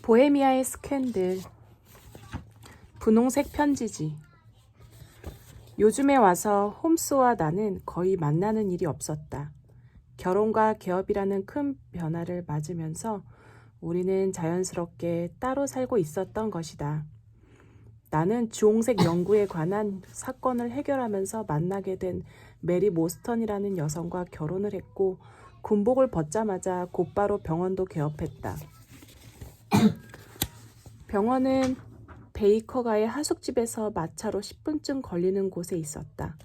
보헤미아의 스캔들. 분홍색 편지지. 요즘에 와서 홈스와 나는 거의 만나는 일이 없었다. 결혼과 개업이라는 큰 변화를 맞으면서 우리는 자연스럽게 따로 살고 있었던 것이다. 나는 주홍색 연구에 관한 사건을 해결하면서 만나게 된 메리 모스턴이라는 여성과 결혼을 했고 군복을 벗자마자 곧바로 병원도 개업했다. 병원은 베이커가의 하숙집에서 마차로 10분쯤 걸리는 곳에 있었다.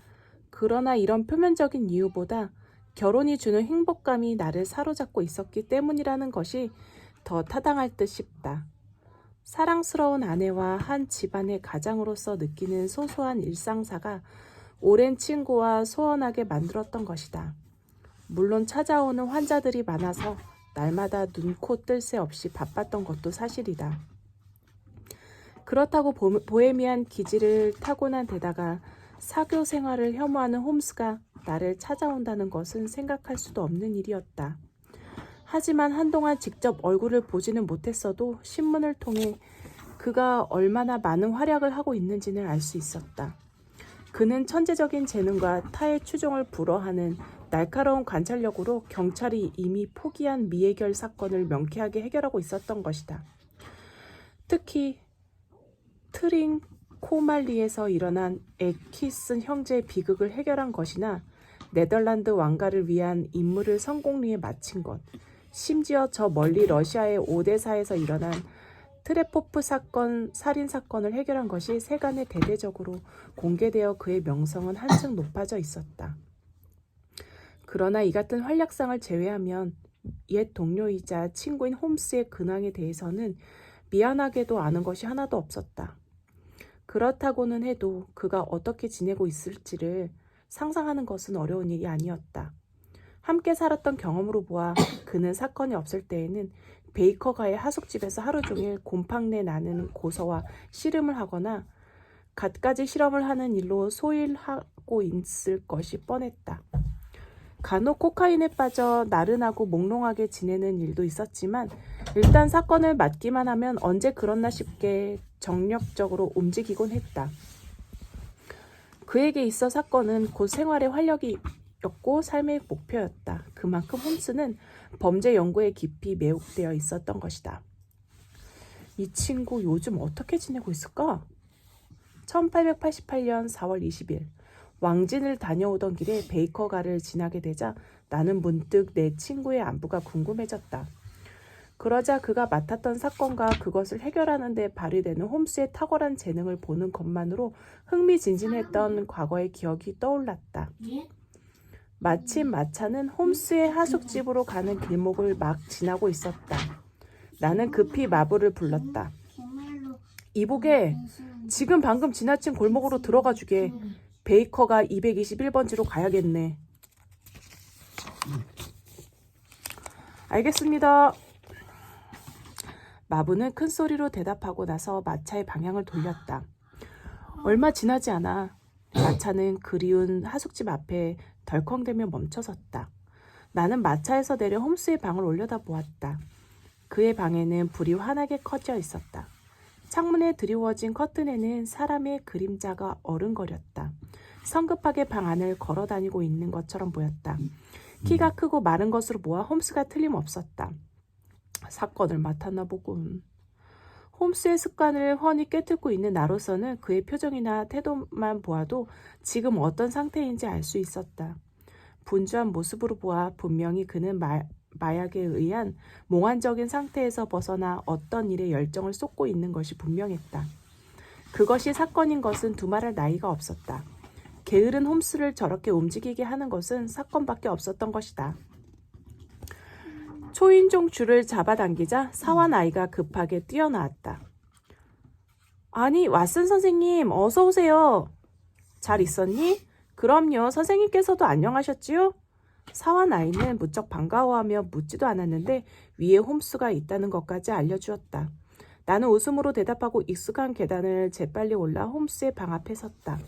그러나 이런 표면적인 이유보다 결혼이 주는 행복감이 나를 사로잡고 있었기 때문이라는 것이 더 타당할 듯 싶다. 사랑스러운 아내와 한 집안의 가장으로서 느끼는 소소한 일상사가 오랜 친구와 소원하게 만들었던 것이다. 물론 찾아오는 환자들이 많아서 날마다 눈코 뜰 새 없이 바빴던 것도 사실이다. 그렇다고 보헤미안 기질을 타고난 데다가 사교 생활을 혐오하는 홈스가 나를 찾아온다는 것은 생각할 수도 없는 일이었다. 하지만 한동안 직접 얼굴을 보지는 못했어도 신문을 통해 그가 얼마나 많은 활약을 하고 있는지는 알 수 있었다. 그는 천재적인 재능과 타의 추종을 불허하는 날카로운 관찰력으로 경찰이 이미 포기한 미해결 사건을 명쾌하게 해결하고 있었던 것이다. 특히 트린코말리에서 일어난 에키슨 형제의 비극을 해결한 것이나 네덜란드 왕가를 위한 임무를 성공리에 마친 것, 심지어 저 멀리 러시아의 오데사에서 일어난 트레포프 사건, 살인 사건을 해결한 것이 세간에 대대적으로 공개되어 그의 명성은 한층 높아져 있었다. 그러나 이 같은 활약상을 제외하면 옛 동료이자 친구인 홈스의 근황에 대해서는 미안하게도 아는 것이 하나도 없었다. 그렇다고는 해도 그가 어떻게 지내고 있을지를 상상하는 것은 어려운 일이 아니었다. 함께 살았던 경험으로 보아 그는 사건이 없을 때에는 베이커가의 하숙집에서 하루 종일 곰팡내 나는 고서와 씨름을 하거나 갖가지 실험을 하는 일로 소일하고 있을 것이 뻔했다. 간혹 코카인에 빠져 나른하고 몽롱하게 지내는 일도 있었지만 일단 사건을 맡기만 하면 언제 그렇나 싶게 정력적으로 움직이곤 했다. 그에게 있어 사건은 곧 생활의 활력이었고 삶의 목표였다. 그만큼 홈스는 범죄 연구에 깊이 매혹되어 있었던 것이다. 이 친구 요즘 어떻게 지내고 있을까? 1888년 4월 20일 왕진을 다녀오던 길에 베이커가를 지나게 되자 나는 문득 내 친구의 안부가 궁금해졌다. 그러자 그가 맡았던 사건과 그것을 해결하는 데 발휘되는 홈스의 탁월한 재능을 보는 것만으로 흥미진진했던 과거의 기억이 떠올랐다. 마침 마차는 홈스의 하숙집으로 가는 길목을 막 지나고 있었다. 나는 급히 마부를 불렀다. 이보게, 지금 방금 지나친 골목으로 들어가 주게. 베이커가 221번지로 가야겠네. 알겠습니다. 마부는 큰 소리로 대답하고 나서 마차의 방향을 돌렸다. 얼마 지나지 않아 마차는 그리운 하숙집 앞에 덜컹대며 멈춰섰다. 나는 마차에서 내려 홈스의 방을 올려다보았다. 그의 방에는 불이 환하게 켜져 있었다. 창문에 드리워진 커튼에는 사람의 그림자가 어른거렸다. 성급하게 방 안을 걸어다니고 있는 것처럼 보였다. 키가 크고 마른 것으로 보아 홈스가 틀림없었다. 사건을 맡았나 보군. 홈스의 습관을 훤히 꿰뚫고 있는 나로서는 그의 표정이나 태도만 보아도 지금 어떤 상태인지 알 수 있었다. 분주한 모습으로 보아 분명히 그는 마약에 의한 몽환적인 상태에서 벗어나 어떤 일에 열정을 쏟고 있는 것이 분명했다. 그것이 사건인 것은 두말할 나위가 없었다. 게으른 홈스를 저렇게 움직이게 하는 것은 사건밖에 없었던 것이다. 초인종 줄을 잡아당기자 사원 아이가 급하게 뛰어나왔다. 아니, 왓슨 선생님, 어서 오세요. 잘 있었니? 그럼요, 선생님께서도 안녕하셨지요? 사원 아이는 무척 반가워하며 묻지도 않았는데 위에 홈스가 있다는 것까지 알려주었다. 나는 웃음으로 대답하고 익숙한 계단을 재빨리 올라 홈스의 방 앞에 섰다.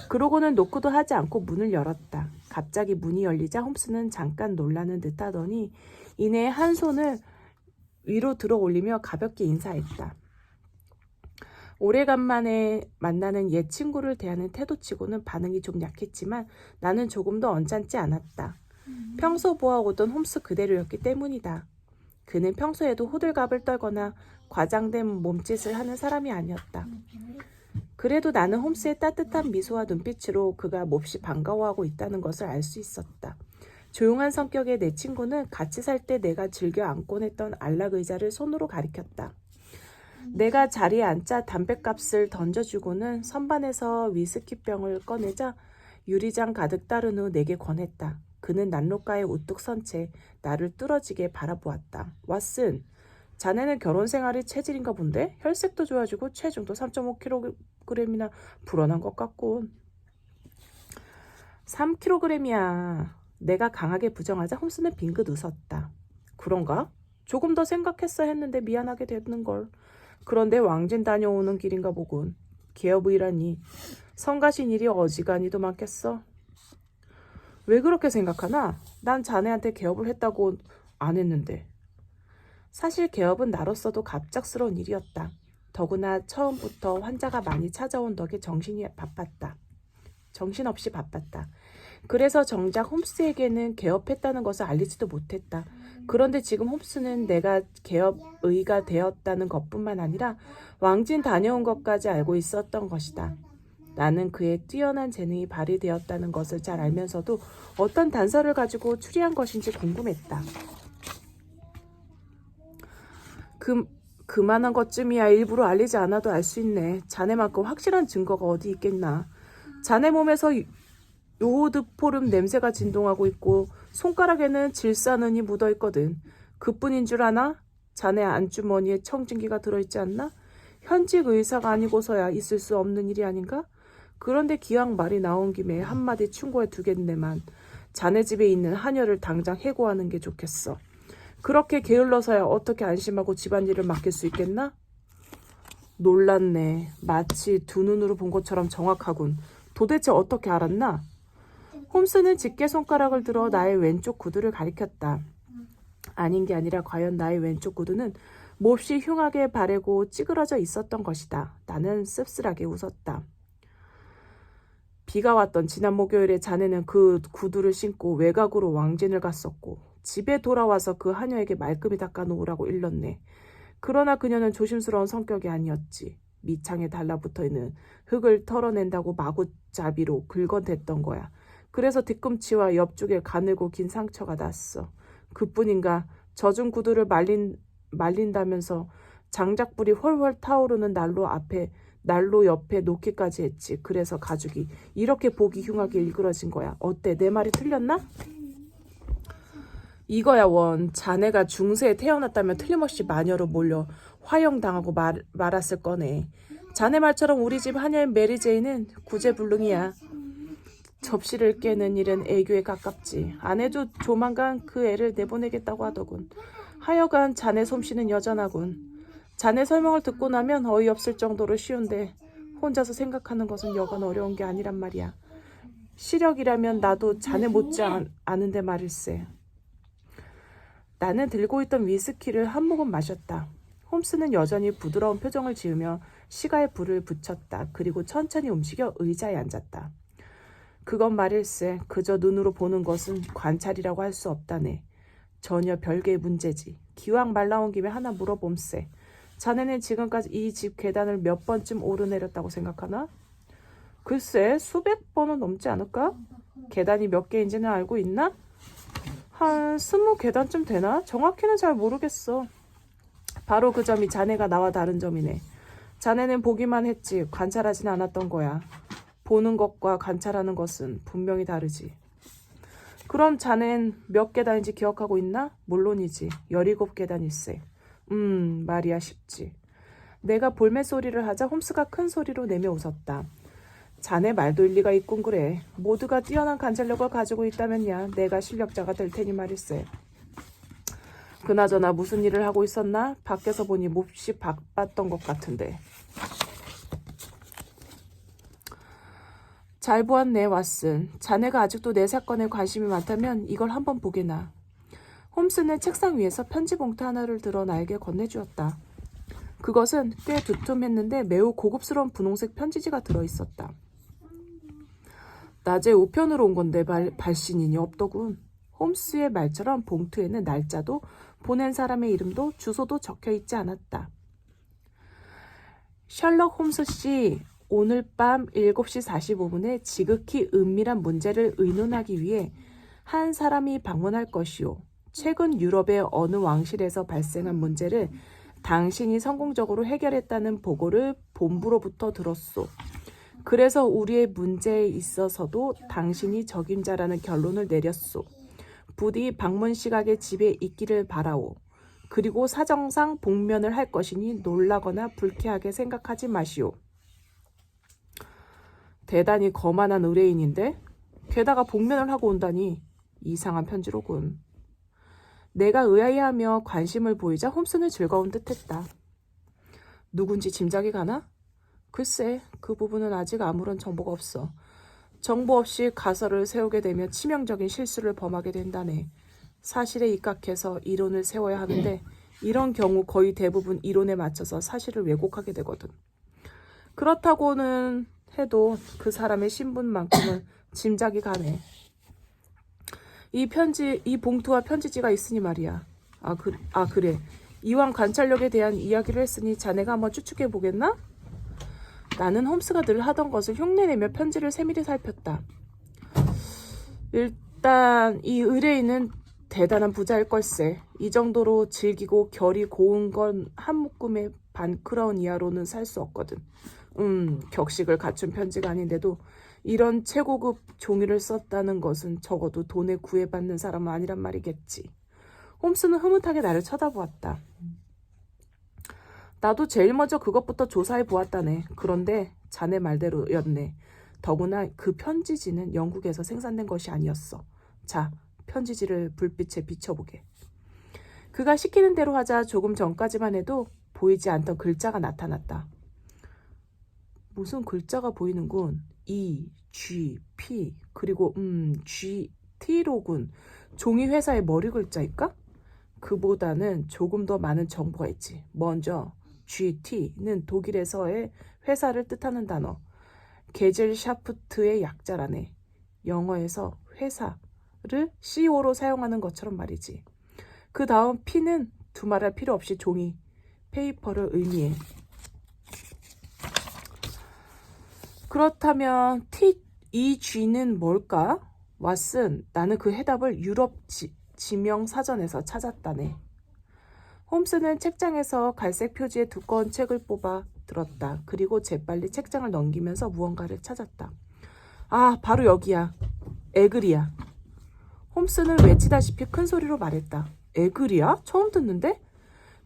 그러고는 노크도 하지 않고 문을 열었다. 갑자기 문이 열리자 홈스는 잠깐 놀라는 듯 하더니 이내 한 손을 위로 들어 올리며 가볍게 인사했다. 오래간만에 만나는 옛 친구를 대하는 태도치고는 반응이 좀 약했지만 나는 조금도 언짢지 않았다. 평소 보아오던 홈스 그대로였기 때문이다. 그는 평소에도 호들갑을 떨거나 과장된 몸짓을 하는 사람이 아니었다. 그래도 나는 홈스의 따뜻한 미소와 눈빛으로 그가 몹시 반가워하고 있다는 것을 알 수 있었다. 조용한 성격의 내 친구는 같이 살 때 내가 즐겨 앉곤 했던 안락 의자를 손으로 가리켰다. 내가 자리에 앉자 담뱃값을 던져주고는 선반에서 위스키병을 꺼내자 유리잔 가득 따른 후 내게 권했다. 그는 난로가에 우뚝 선 채 나를 뚫어지게 바라보았다. 왓슨, 자네는 결혼 생활이 체질인가 본데? 혈색도 좋아지고 체중도 3.5kg이나 불어난 것 같군. 3kg이야. 내가 강하게 부정하자 홈스는 빙긋 웃었다. 그런가? 조금 더 생각했어 했는데 미안하게 되는걸. 그런데 왕진 다녀오는 길인가 보군. 개업이라니. 성가신 일이 어지간히도 많겠어. 왜 그렇게 생각하나? 난 자네한테 개업을 했다고 안 했는데. 사실 개업은 나로서도 갑작스러운 일이었다. 더구나 처음부터 환자가 많이 찾아온 덕에 정신없이 바빴다. 그래서 정작 홈스에게는 개업했다는 것을 알리지도 못했다. 그런데 지금 홈스는 내가 개업의가 되었다는 것뿐만 아니라 왕진 다녀온 것까지 알고 있었던 것이다. 나는 그의 뛰어난 재능이 발휘되었다는 것을 잘 알면서도 어떤 단서를 가지고 추리한 것인지 궁금했다. 그만한 것쯤이야 일부러 알리지 않아도 알 수 있네. 자네만큼 확실한 증거가 어디 있겠나. 자네 몸에서 요오드포름 냄새가 진동하고 있고 손가락에는 질산은이 묻어있거든. 그뿐인 줄 아나? 자네 안주머니에 청진기가 들어있지 않나? 현직 의사가 아니고서야 있을 수 없는 일이 아닌가? 그런데 기왕 말이 나온 김에 한마디 충고해 두겠네만 자네 집에 있는 하녀를 당장 해고하는 게 좋겠어. 그렇게 게을러서야 어떻게 안심하고 집안일을 맡길 수 있겠나? 놀랐네. 마치 두 눈으로 본 것처럼 정확하군. 도대체 어떻게 알았나? 홈스는 짙게 손가락을 들어 나의 왼쪽 구두를 가리켰다. 아닌 게 아니라 과연 나의 왼쪽 구두는 몹시 흉하게 바래고 찌그러져 있었던 것이다. 나는 씁쓸하게 웃었다. 비가 왔던 지난 목요일에 자네는 그 구두를 신고 외곽으로 왕진을 갔었고 집에 돌아와서 그 하녀에게 말끔히 닦아놓으라고 일렀네. 그러나 그녀는 조심스러운 성격이 아니었지. 밑창에 달라붙어있는 흙을 털어낸다고 마구잡이로 긁어댔던 거야. 그래서 뒤꿈치와 옆쪽에 가늘고 긴 상처가 났어. 그뿐인가 젖은 구두를 말린다면서 장작불이 훨훨 타오르는 난로 옆에 놓기까지 했지. 그래서 가죽이 이렇게 보기 흉하게 일그러진 거야. 어때? 내 말이 틀렸나? 이거야 원. 자네가 중세에 태어났다면 틀림없이 마녀로 몰려 화형당하고 말았을 거네. 자네 말처럼 우리 집 하녀인 메리제이는 구제불능이야. 접시를 깨는 일은 애교에 가깝지. 아내도 조만간 그 애를 내보내겠다고 하더군. 하여간 자네 솜씨는 여전하군. 자네 설명을 듣고 나면 어이없을 정도로 쉬운데 혼자서 생각하는 것은 여간 어려운 게 아니란 말이야. 시력이라면 나도 자네 못지 않은데 말일세. 나는 들고 있던 위스키를 한 모금 마셨다. 홈스는 여전히 부드러운 표정을 지으며 시가에 불을 붙였다. 그리고 천천히 움직여 의자에 앉았다. 그건 말일세. 그저 눈으로 보는 것은 관찰이라고 할 수 없다네. 전혀 별개의 문제지. 기왕 말 나온 김에 하나 물어봄세. 자네는 지금까지 이 집 계단을 몇 번쯤 오르내렸다고 생각하나? 글쎄, 수백 번은 넘지 않을까? 계단이 몇 개인지는 알고 있나? 한 20계단쯤 되나? 정확히는 잘 모르겠어. 바로 그 점이 자네가 나와 다른 점이네. 자네는 보기만 했지 관찰하진 않았던 거야. 보는 것과 관찰하는 것은 분명히 다르지. 그럼 자넨 몇 계단인지 기억하고 있나? 물론이지. 17계단일세. 말이야 쉽지. 내가 볼멘 소리를 하자 홈스가 큰 소리로 내며 웃었다. 자네 말도 일리가 있군 그래. 모두가 뛰어난 관찰력을 가지고 있다면야 내가 실력자가 될 테니 말일세. 그나저나 무슨 일을 하고 있었나? 밖에서 보니 몹시 바빴던 것 같은데. 잘 보았네 왓슨. 자네가 아직도 내 사건에 관심이 많다면 이걸 한번 보게나. 홈스는 책상 위에서 편지 봉투 하나를 들어 나에게 건네주었다. 그것은 꽤 두툼했는데 매우 고급스러운 분홍색 편지지가 들어있었다. 낮에 우편으로 온 건데 발신인이 없더군. 홈스의 말처럼 봉투에는 날짜도 보낸 사람의 이름도 주소도 적혀 있지 않았다. 셜록 홈스 씨, 오늘 밤 7시 45분에 지극히 은밀한 문제를 의논하기 위해 한 사람이 방문할 것이오. 최근 유럽의 어느 왕실에서 발생한 문제를 당신이 성공적으로 해결했다는 보고를 본부로부터 들었소. 그래서 우리의 문제에 있어서도 당신이 적임자라는 결론을 내렸소. 부디 방문 시각에 집에 있기를 바라오. 그리고 사정상 복면을 할 것이니 놀라거나 불쾌하게 생각하지 마시오. 대단히 거만한 의뢰인인데 게다가 복면을 하고 온다니 이상한 편지로군. 내가 의아해하며 관심을 보이자 홈스는 즐거운 듯했다. 누군지 짐작이 가나? 글쎄, 그 부분은 아직 아무런 정보가 없어. 정보 없이 가설을 세우게 되면 치명적인 실수를 범하게 된다네. 사실에 입각해서 이론을 세워야 하는데 이런 경우 거의 대부분 이론에 맞춰서 사실을 왜곡하게 되거든. 그렇다고는 해도 그 사람의 신분만큼은 짐작이 가네. 이 봉투와 편지지가 있으니 말이야. 그래. 이왕 관찰력에 대한 이야기를 했으니 자네가 한번 추측해 보겠나? 나는 홈스가 늘 하던 것을 흉내내며 편지를 세밀히 살폈다. 일단 이 의뢰인은 대단한 부자일 걸세. 이 정도로 즐기고 결이 고운 건 한 묶음의 반크라운 이하로는 살 수 없거든. 격식을 갖춘 편지가 아닌데도 이런 최고급 종이를 썼다는 것은 적어도 돈에 구애받는 사람은 아니란 말이겠지. 홈스는 흐뭇하게 나를 쳐다보았다. 나도 제일 먼저 그것부터 조사해 보았다네. 그런데 자네 말대로였네. 더구나 그 편지지는 영국에서 생산된 것이 아니었어. 자, 편지지를 불빛에 비춰보게. 그가 시키는 대로 하자 조금 전까지만 해도 보이지 않던 글자가 나타났다. 무슨 글자가 보이는군. E, G, P 그리고 G, T로군. 종이 회사의 머리 글자일까? 그보다는 조금 더 많은 정보가 있지. 먼저 GT는 독일에서의 회사를 뜻하는 단어. 게젤샤프트의 약자라네. 영어에서 회사를 CO로 사용하는 것처럼 말이지. 그 다음 P는 두말할 필요 없이 종이, 페이퍼를 의미해. 그렇다면 TEG는 뭘까? 왓슨, 나는 그 해답을 유럽 지명 사전에서 찾았다네. 홈스는 책장에서 갈색 표지의 두꺼운 책을 뽑아 들었다. 그리고 재빨리 책장을 넘기면서 무언가를 찾았다. 아, 바로 여기야. 에그리야. 홈스는 외치다시피 큰 소리로 말했다. 에그리야? 처음 듣는데?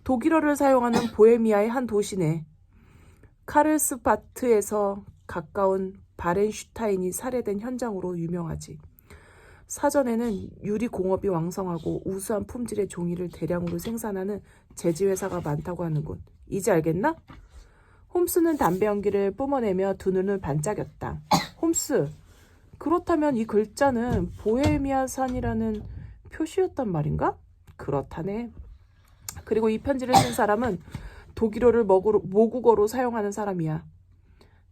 독일어를 사용하는 보헤미아의 한 도시네. 카를스바트에서 가까운 바렌슈타인이 살해된 현장으로 유명하지. 사전에는 유리공업이 왕성하고 우수한 품질의 종이를 대량으로 생산하는 제지회사가 많다고 하는군. 이제 알겠나? 홈스는 담배 연기를 뿜어내며 두 눈을 반짝였다. 홈스, 그렇다면 이 글자는 보헤미아산이라는 표시였단 말인가? 그렇다네. 그리고 이 편지를 쓴 사람은 독일어를 모국어로 사용하는 사람이야.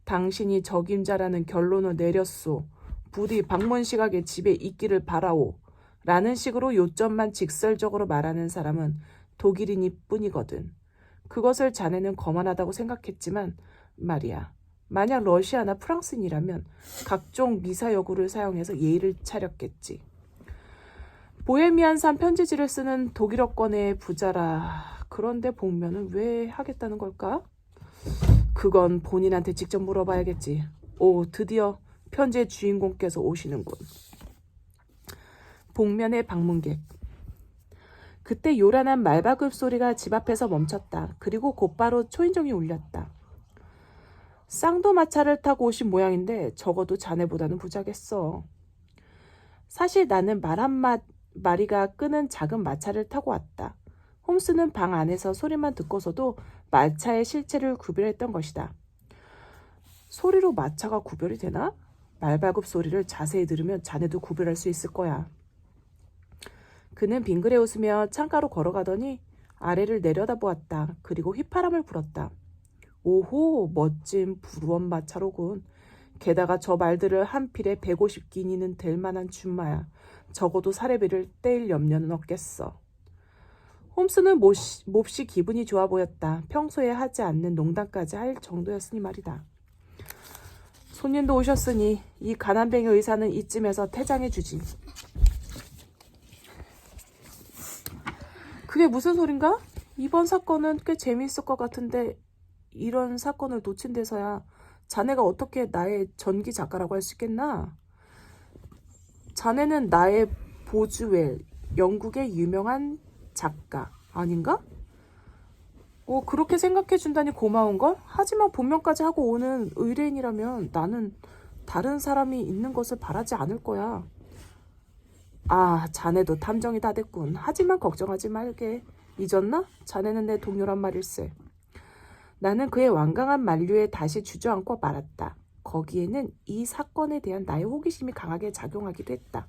당신이 적임자라는 결론을 내렸소. 부디 방문 시각에 집에 있기를 바라오. 라는 식으로 요점만 직설적으로 말하는 사람은 독일인이 뿐이거든. 그것을 자네는 거만하다고 생각했지만 말이야. 만약 러시아나 프랑스인이라면 각종 미사여구를 사용해서 예의를 차렸겠지. 보헤미안산 편지지를 쓰는 독일어권의 부자라. 그런데 복면은 왜 하겠다는 걸까? 그건 본인한테 직접 물어봐야겠지. 오, 드디어 편지의 주인공께서 오시는군. 복면의 방문객. 그때 요란한 말발굽 소리가 집 앞에서 멈췄다. 그리고 곧바로 초인종이 울렸다. 쌍도마차를 타고 오신 모양인데 적어도 자네보다는 부자겠어. 사실 나는 말 한마리가 끄는 작은 마차를 타고 왔다. 홈스는 방 안에서 소리만 듣고서도 마차의 실체를 구별했던 것이다. 소리로 마차가 구별이 되나? 말발굽 소리를 자세히 들으면 자네도 구별할 수 있을 거야. 그는 빙그레 웃으며 창가로 걸어가더니 아래를 내려다보았다. 그리고 휘파람을 불었다. 오호, 멋진 불원마차로군. 게다가 저 말들을 한 필에 150기니는 될 만한 줌마야. 적어도 사례비를 떼일 염려는 없겠어. 홈스는 몹시 기분이 좋아 보였다. 평소에 하지 않는 농담까지 할 정도였으니 말이다. 손님도 오셨으니 이 가난뱅이 의사는 이쯤에서 퇴장해 주지. 그게 무슨 소린가? 이번 사건은 꽤 재미있을 것 같은데 이런 사건을 놓친 데서야 자네가 어떻게 나의 전기 작가라고 할 수 있겠나? 자네는 나의 보즈웰, 영국의 유명한 작가 아닌가? 그렇게 생각해 준다니 고마운걸? 하지만 본명까지 하고 오는 의뢰인이라면 나는 다른 사람이 있는 것을 바라지 않을 거야. 아, 자네도 탐정이 다 됐군. 하지만 걱정하지 말게. 잊었나? 자네는 내 동료란 말일세. 나는 그의 완강한 만류에 다시 주저앉고 말았다. 거기에는 이 사건에 대한 나의 호기심이 강하게 작용하기도 했다.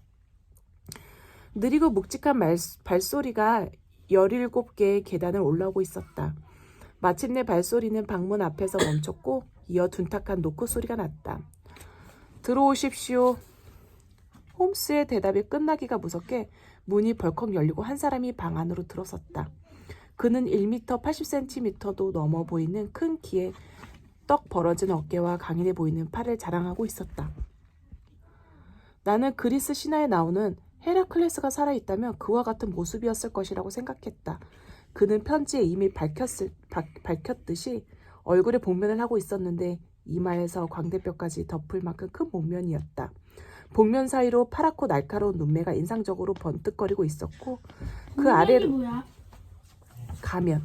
느리고 묵직한 발소리가 17개의 계단을 올라오고 있었다. 마침내 발소리는 방문 앞에서 멈췄고 이어 둔탁한 노크 소리가 났다. 들어오십시오. 홈스의 대답이 끝나기가 무섭게 문이 벌컥 열리고 한 사람이 방 안으로 들어섰다. 그는 1m 80cm도 넘어 보이는 큰 키에 떡 벌어진 어깨와 강인해 보이는 팔을 자랑하고 있었다. 나는 그리스 신화에 나오는 헤라클레스가 살아있다면 그와 같은 모습이었을 것이라고 생각했다. 그는 편지에 이미 밝혔듯이 얼굴에 복면을 하고 있었는데 이마에서 광대뼈까지 덮을 만큼 큰 복면이었다. 복면 사이로 파랗고 날카로운 눈매가 인상적으로 번뜩거리고 있었고 그 아래로 뭐야? 가면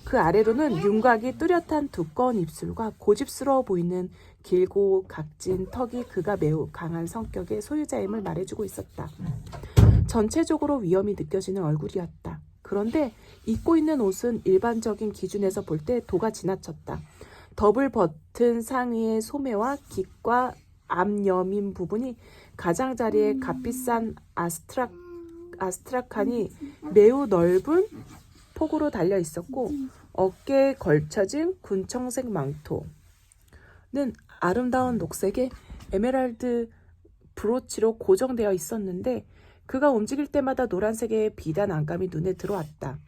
그 아래로는 윤곽이 뚜렷한 두꺼운 입술과 고집스러워 보이는 길고 각진 턱이 그가 매우 강한 성격의 소유자임을 말해주고 있었다. 전체적으로 위험이 느껴지는 얼굴이었다. 그런데 입고 있는 옷은 일반적인 기준에서 볼 때 도가 지나쳤다. 덥을 버튼 상의의 소매와 깃과 앞여민 부분이 가장자리에 값비싼 아스트라칸이 매우 넓은 폭으로 달려 있었고 어깨에 걸쳐진 군청색 망토는 아름다운 녹색의 에메랄드 브로치로 고정되어 있었는데 그가 움직일 때마다 노란색의 비단 안감이 눈에 들어왔다.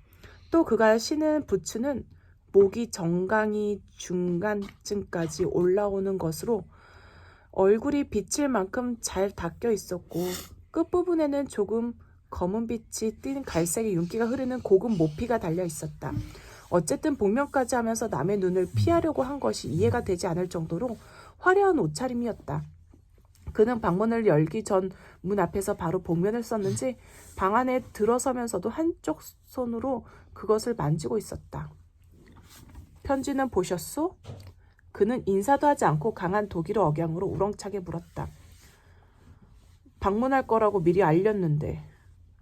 또 그가 신은 부츠는 목이 정강이 중간쯤까지 올라오는 것으로 얼굴이 비칠 만큼 잘 닦여 있었고 끝부분에는 조금 검은빛이 띤 갈색의 윤기가 흐르는 고급 모피가 달려 있었다. 어쨌든 복면까지 하면서 남의 눈을 피하려고 한 것이 이해가 되지 않을 정도로 화려한 옷차림이었다. 그는 방문을 열기 전 문 앞에서 바로 복면을 썼는지 방 안에 들어서면서도 한쪽 손으로 그것을 만지고 있었다. 편지는 보셨소? 그는 인사도 하지 않고 강한 독일어 억양으로 우렁차게 물었다. 방문할 거라고 미리 알렸는데.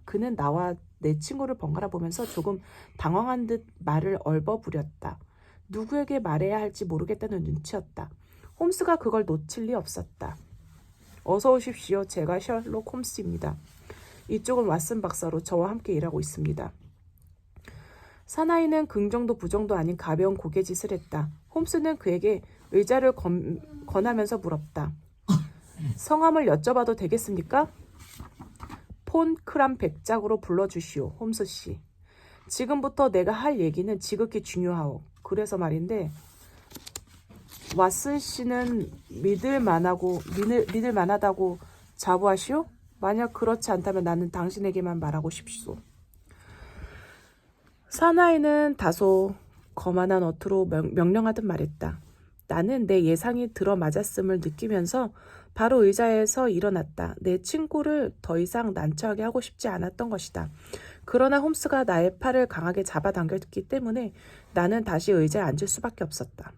그는 나와 내 친구를 번갈아 보면서 조금 당황한 듯 말을 얼버무렸다. 누구에게 말해야 할지 모르겠다는 눈치였다. 홈스가 그걸 놓칠 리 없었다. 어서 오십시오. 제가 셜록 홈스입니다. 이쪽은 왓슨 박사로 저와 함께 일하고 있습니다. 사나이는 긍정도 부정도 아닌 가벼운 고개짓을 했다. 홈스는 그에게 의자를 권하면서 물었다. 성함을 여쭤봐도 되겠습니까? 폰 크람 백작으로 불러주시오, 홈스 씨. 지금부터 내가 할 얘기는 지극히 중요하오. 그래서 말인데 왓슨 씨는 믿을 만하다고 자부하시오? 만약 그렇지 않다면 나는 당신에게만 말하고 싶소. 사나이는 다소 거만한 어투로 명령하듯 말했다. 나는 내 예상이 들어맞았음을 느끼면서 바로 의자에서 일어났다. 내 친구를 더 이상 난처하게 하고 싶지 않았던 것이다. 그러나 홈스가 나의 팔을 강하게 잡아당겼기 때문에 나는 다시 의자에 앉을 수밖에 없었다.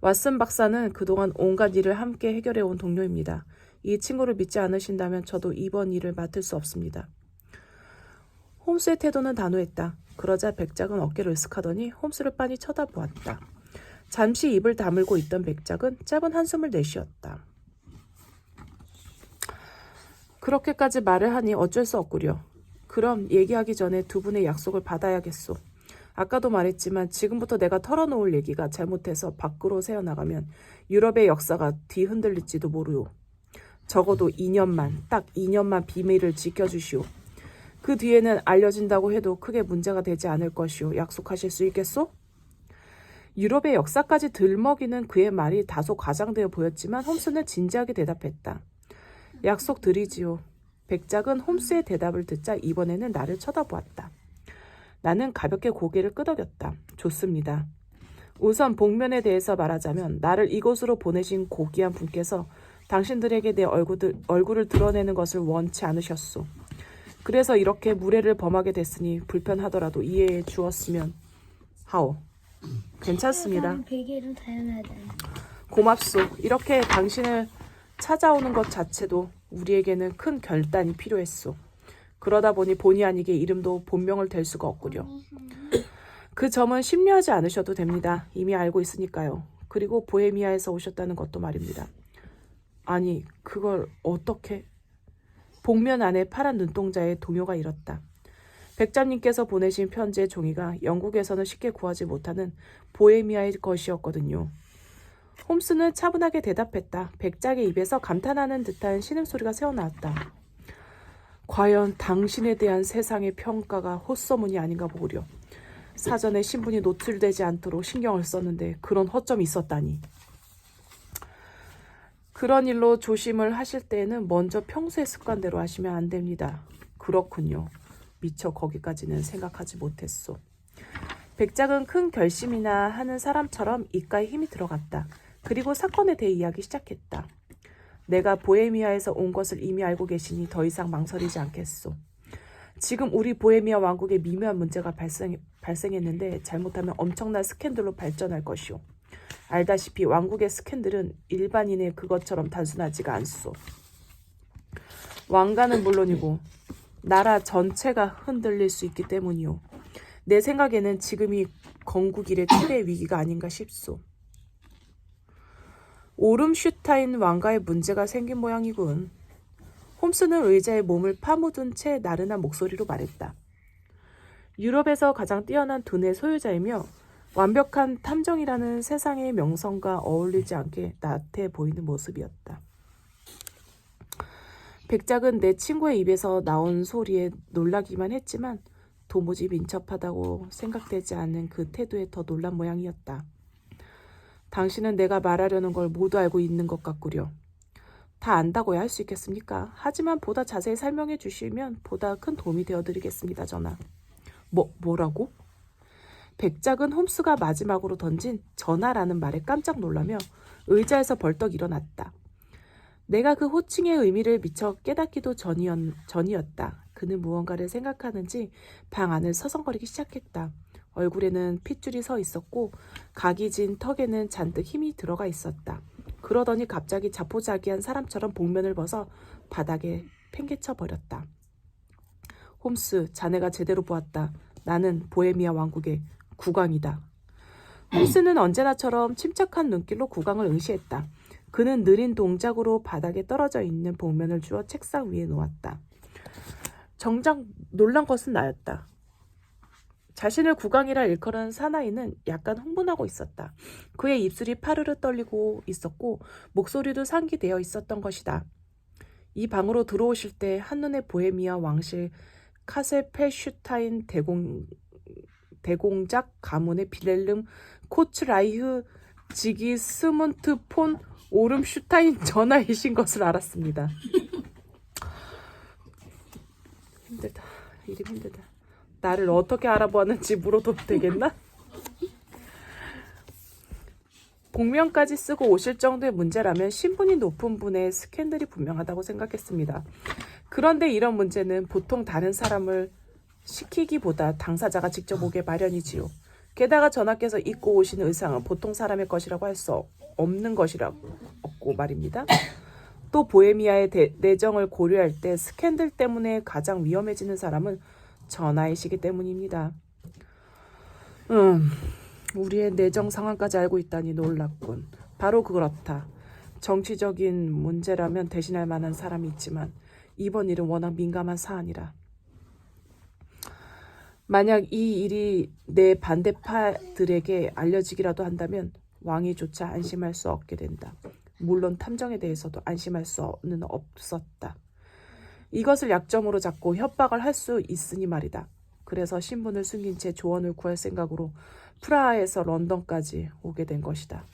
왓슨 박사는 그동안 온갖 일을 함께 해결해온 동료입니다. 이 친구를 믿지 않으신다면 저도 이번 일을 맡을 수 없습니다. 홈스의 태도는 단호했다. 그러자 백작은 어깨를 으쓱하더니 홈스를 빤히 쳐다보았다. 잠시 입을 다물고 있던 백작은 짧은 한숨을 내쉬었다. 그렇게까지 말을 하니 어쩔 수 없구려. 그럼 얘기하기 전에 두 분의 약속을 받아야겠소. 아까도 말했지만 지금부터 내가 털어놓을 얘기가 잘못해서 밖으로 새어나가면 유럽의 역사가 뒤흔들릴지도 모르오. 적어도 2년만, 딱 2년만 비밀을 지켜주시오. 그 뒤에는 알려진다고 해도 크게 문제가 되지 않을 것이오. 약속하실 수 있겠소? 유럽의 역사까지 들먹이는 그의 말이 다소 과장되어 보였지만 홈스는 진지하게 대답했다. 약속 드리지요. 백작은 홈스의 대답을 듣자 이번에는 나를 쳐다보았다. 나는 가볍게 고개를 끄덕였다. 좋습니다. 우선 복면에 대해서 말하자면 나를 이곳으로 보내신 고귀한 분께서 당신들에게 내 얼굴을 드러내는 것을 원치 않으셨소. 그래서 이렇게 무례를 범하게 됐으니 불편하더라도 이해해 주었으면 하오. 괜찮습니다. 베개를 사용하자. 고맙소. 이렇게 당신을 찾아오는 것 자체도 우리에게는 큰 결단이 필요했소. 그러다 보니 본의 아니게 이름도 본명을 댈 수가 없구려. 그 점은 심려하지 않으셔도 됩니다. 이미 알고 있으니까요. 그리고 보헤미아에서 오셨다는 것도 말입니다. 아니, 그걸 어떻게... 복면 안에 파란 눈동자의 동요가 이렇다. 백장님께서 보내신 편지의 종이가 영국에서는 쉽게 구하지 못하는 보헤미아의 것이었거든요. 홈스는 차분하게 대답했다. 백작의 입에서 감탄하는 듯한 신음소리가 새어나왔다. 과연 당신에 대한 세상의 평가가 헛소문이 아닌가 보구려. 사전에 신분이 노출되지 않도록 신경을 썼는데 그런 허점이 있었다니. 그런 일로 조심을 하실 때에는 먼저 평소의 습관대로 하시면 안 됩니다. 그렇군요. 미처 거기까지는 생각하지 못했소. 백작은 큰 결심이나 하는 사람처럼 입가에 힘이 들어갔다. 그리고 사건에 대해 이야기 시작했다. 내가 보헤미아에서 온 것을 이미 알고 계시니 더 이상 망설이지 않겠소. 지금 우리 보헤미아 왕국에 미묘한 문제가 발생했는데 잘못하면 엄청난 스캔들로 발전할 것이오. 알다시피 왕국의 스캔들은 일반인의 그것처럼 단순하지가 않소. 왕가는 물론이고 나라 전체가 흔들릴 수 있기 때문이오. 내 생각에는 지금이 건국 이래 최대의 위기가 아닌가 싶소. 오름슈타인 왕가에 문제가 생긴 모양이군. 홈스는 의자에 몸을 파묻은 채 나른한 목소리로 말했다. 유럽에서 가장 뛰어난 두뇌 소유자이며 완벽한 탐정이라는 세상의 명성과 어울리지 않게 나태해 보이는 모습이었다. 백작은 내 친구의 입에서 나온 소리에 놀라기만 했지만 도무지 민첩하다고 생각되지 않는 그 태도에 더 놀란 모양이었다. 당신은 내가 말하려는 걸 모두 알고 있는 것 같구려. 다 안다고야 할 수 있겠습니까? 하지만 보다 자세히 설명해 주시면 보다 큰 도움이 되어드리겠습니다, 전하. 뭐라고? 백작은 홈스가 마지막으로 던진 전하라는 말에 깜짝 놀라며 의자에서 벌떡 일어났다. 내가 그 호칭의 의미를 미처 깨닫기도 전이었다. 그는 무언가를 생각하는지 방 안을 서성거리기 시작했다. 얼굴에는 핏줄이 서 있었고 각이 진 턱에는 잔뜩 힘이 들어가 있었다. 그러더니 갑자기 자포자기한 사람처럼 복면을 벗어 바닥에 팽개쳐 버렸다. 홈스, 자네가 제대로 보았다. 나는 보헤미아 왕국의 국왕이다. 홈스는 언제나처럼 침착한 눈길로 국왕을 응시했다. 그는 느린 동작으로 바닥에 떨어져 있는 복면을 주워 책상 위에 놓았다. 정작 놀란 것은 나였다. 자신을 국왕이라 일컬은 사나이는 약간 흥분하고 있었다. 그의 입술이 파르르 떨리고 있었고 목소리도 상기되어 있었던 것이다. 이 방으로 들어오실 때 한눈에 보헤미아 왕실 카세펠슈타인 대공작 가문의 빌헬름 코츠라이흐 지기스문트 폰 오름슈타인 전하이신 것을 알았습니다. 힘들다. 이름 힘들다. 나를 어떻게 알아보았는지 물어도 되겠나? 복면까지 쓰고 오실 정도의 문제라면 신분이 높은 분의 스캔들이 분명하다고 생각했습니다. 그런데 이런 문제는 보통 다른 사람을 시키기보다 당사자가 직접 오게 마련이지요. 게다가 전하께서 입고 오신 의상은 보통 사람의 것이라고 할 수 없는 것이라고 말입니다. 또 보헤미아의 내정을 고려할 때 스캔들 때문에 가장 위험해지는 사람은 전하이시기 때문입니다. 우리의 내정 상황까지 알고 있다니 놀랍군. 바로 그렇다. 정치적인 문제라면 대신할 만한 사람이 있지만 이번 일은 워낙 민감한 사안이라. 만약 이 일이 내 반대파들에게 알려지기라도 한다면 왕이 조차 안심할 수 없게 된다. 물론 탐정에 대해서도 안심할 수는 없었다. 이것을 약점으로 잡고 협박을 할 수 있으니 말이다. 그래서 신분을 숨긴 채 조언을 구할 생각으로 프라하에서 런던까지 오게 된 것이다.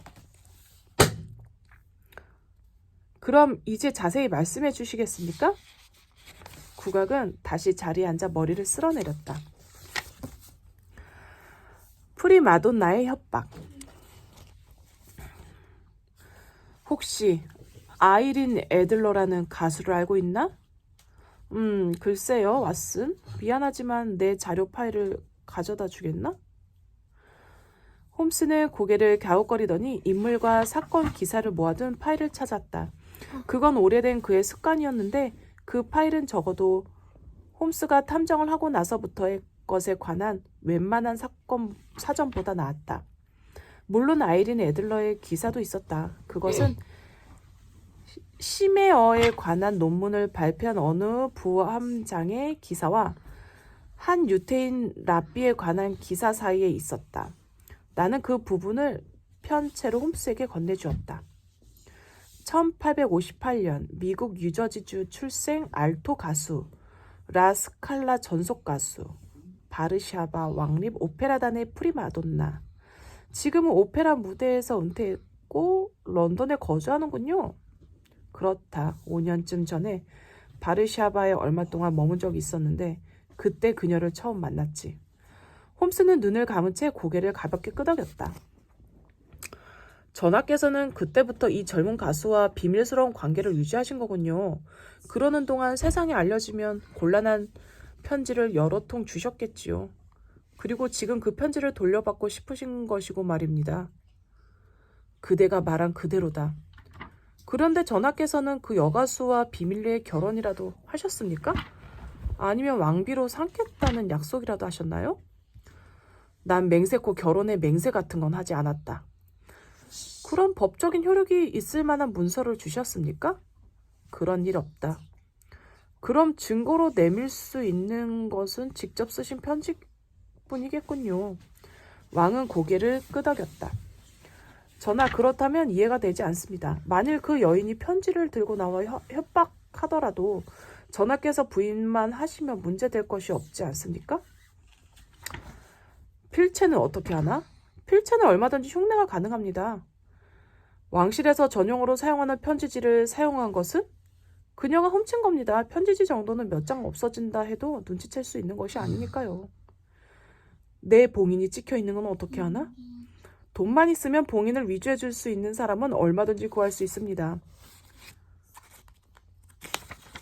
그럼 이제 자세히 말씀해 주시겠습니까? 국왕은 다시 자리에 앉아 머리를 쓸어내렸다. 프리마돈나의 협박. 혹시 아이린 애들러라는 가수를 알고 있나? 글쎄요, 왓슨. 미안하지만 내 자료 파일을 가져다 주겠나? 홈스는 고개를 갸웃거리더니 인물과 사건 기사를 모아둔 파일을 찾았다. 그건 오래된 그의 습관이었는데 그 파일은 적어도 홈스가 탐정을 하고 나서부터의 것에 관한 웬만한 사건 사전보다 나았다. 물론 아이린 애들러의 기사도 있었다. 그것은 시메어에 관한 논문을 발표한 어느 부함장의 기사와 한 유태인 랍비에 관한 기사 사이에 있었다. 나는 그 부분을 편채로 홈스에게 건네주었다. 1858년 미국 뉴저지주 출생 알토 가수, 라스칼라 전속 가수, 바르샤바 왕립 오페라단의 프리마돈나. 지금은 오페라 무대에서 은퇴했고 런던에 거주하는군요. 그렇다. 5년쯤 전에 바르샤바에 얼마 동안 머문 적이 있었는데 그때 그녀를 처음 만났지. 홈스는 눈을 감은 채 고개를 가볍게 끄덕였다. 전하께서는 그때부터 이 젊은 가수와 비밀스러운 관계를 유지하신 거군요. 그러는 동안 세상에 알려지면 곤란한 편지를 여러 통 주셨겠지요. 그리고 지금 그 편지를 돌려받고 싶으신 것이고 말입니다. 그대가 말한 그대로다. 그런데 전하께서는 그 여가수와 비밀리에 결혼이라도 하셨습니까? 아니면 왕비로 삼겠다는 약속이라도 하셨나요? 난 맹세코 결혼에 맹세 같은 건 하지 않았다. 그런 법적인 효력이 있을 만한 문서를 주셨습니까? 그런 일 없다. 그럼 증거로 내밀 수 있는 것은 직접 쓰신 편지뿐이겠군요. 왕은 고개를 끄덕였다. 전하, 그렇다면 이해가 되지 않습니다. 만일 그 여인이 편지를 들고 나와 협박하더라도 전하께서 부인만 하시면 문제될 것이 없지 않습니까? 필체는 어떻게 하나? 필체는 얼마든지 흉내가 가능합니다. 왕실에서 전용으로 사용하는 편지지를 사용한 것은 그녀가 훔친 겁니다. 편지지 정도는 몇 장 없어진다 해도 눈치챌 수 있는 것이 아니니까요. 내 봉인이 찍혀 있는 건 어떻게 하나? 돈만 있으면 봉인을 위조해 줄 수 있는 사람은 얼마든지 구할 수 있습니다.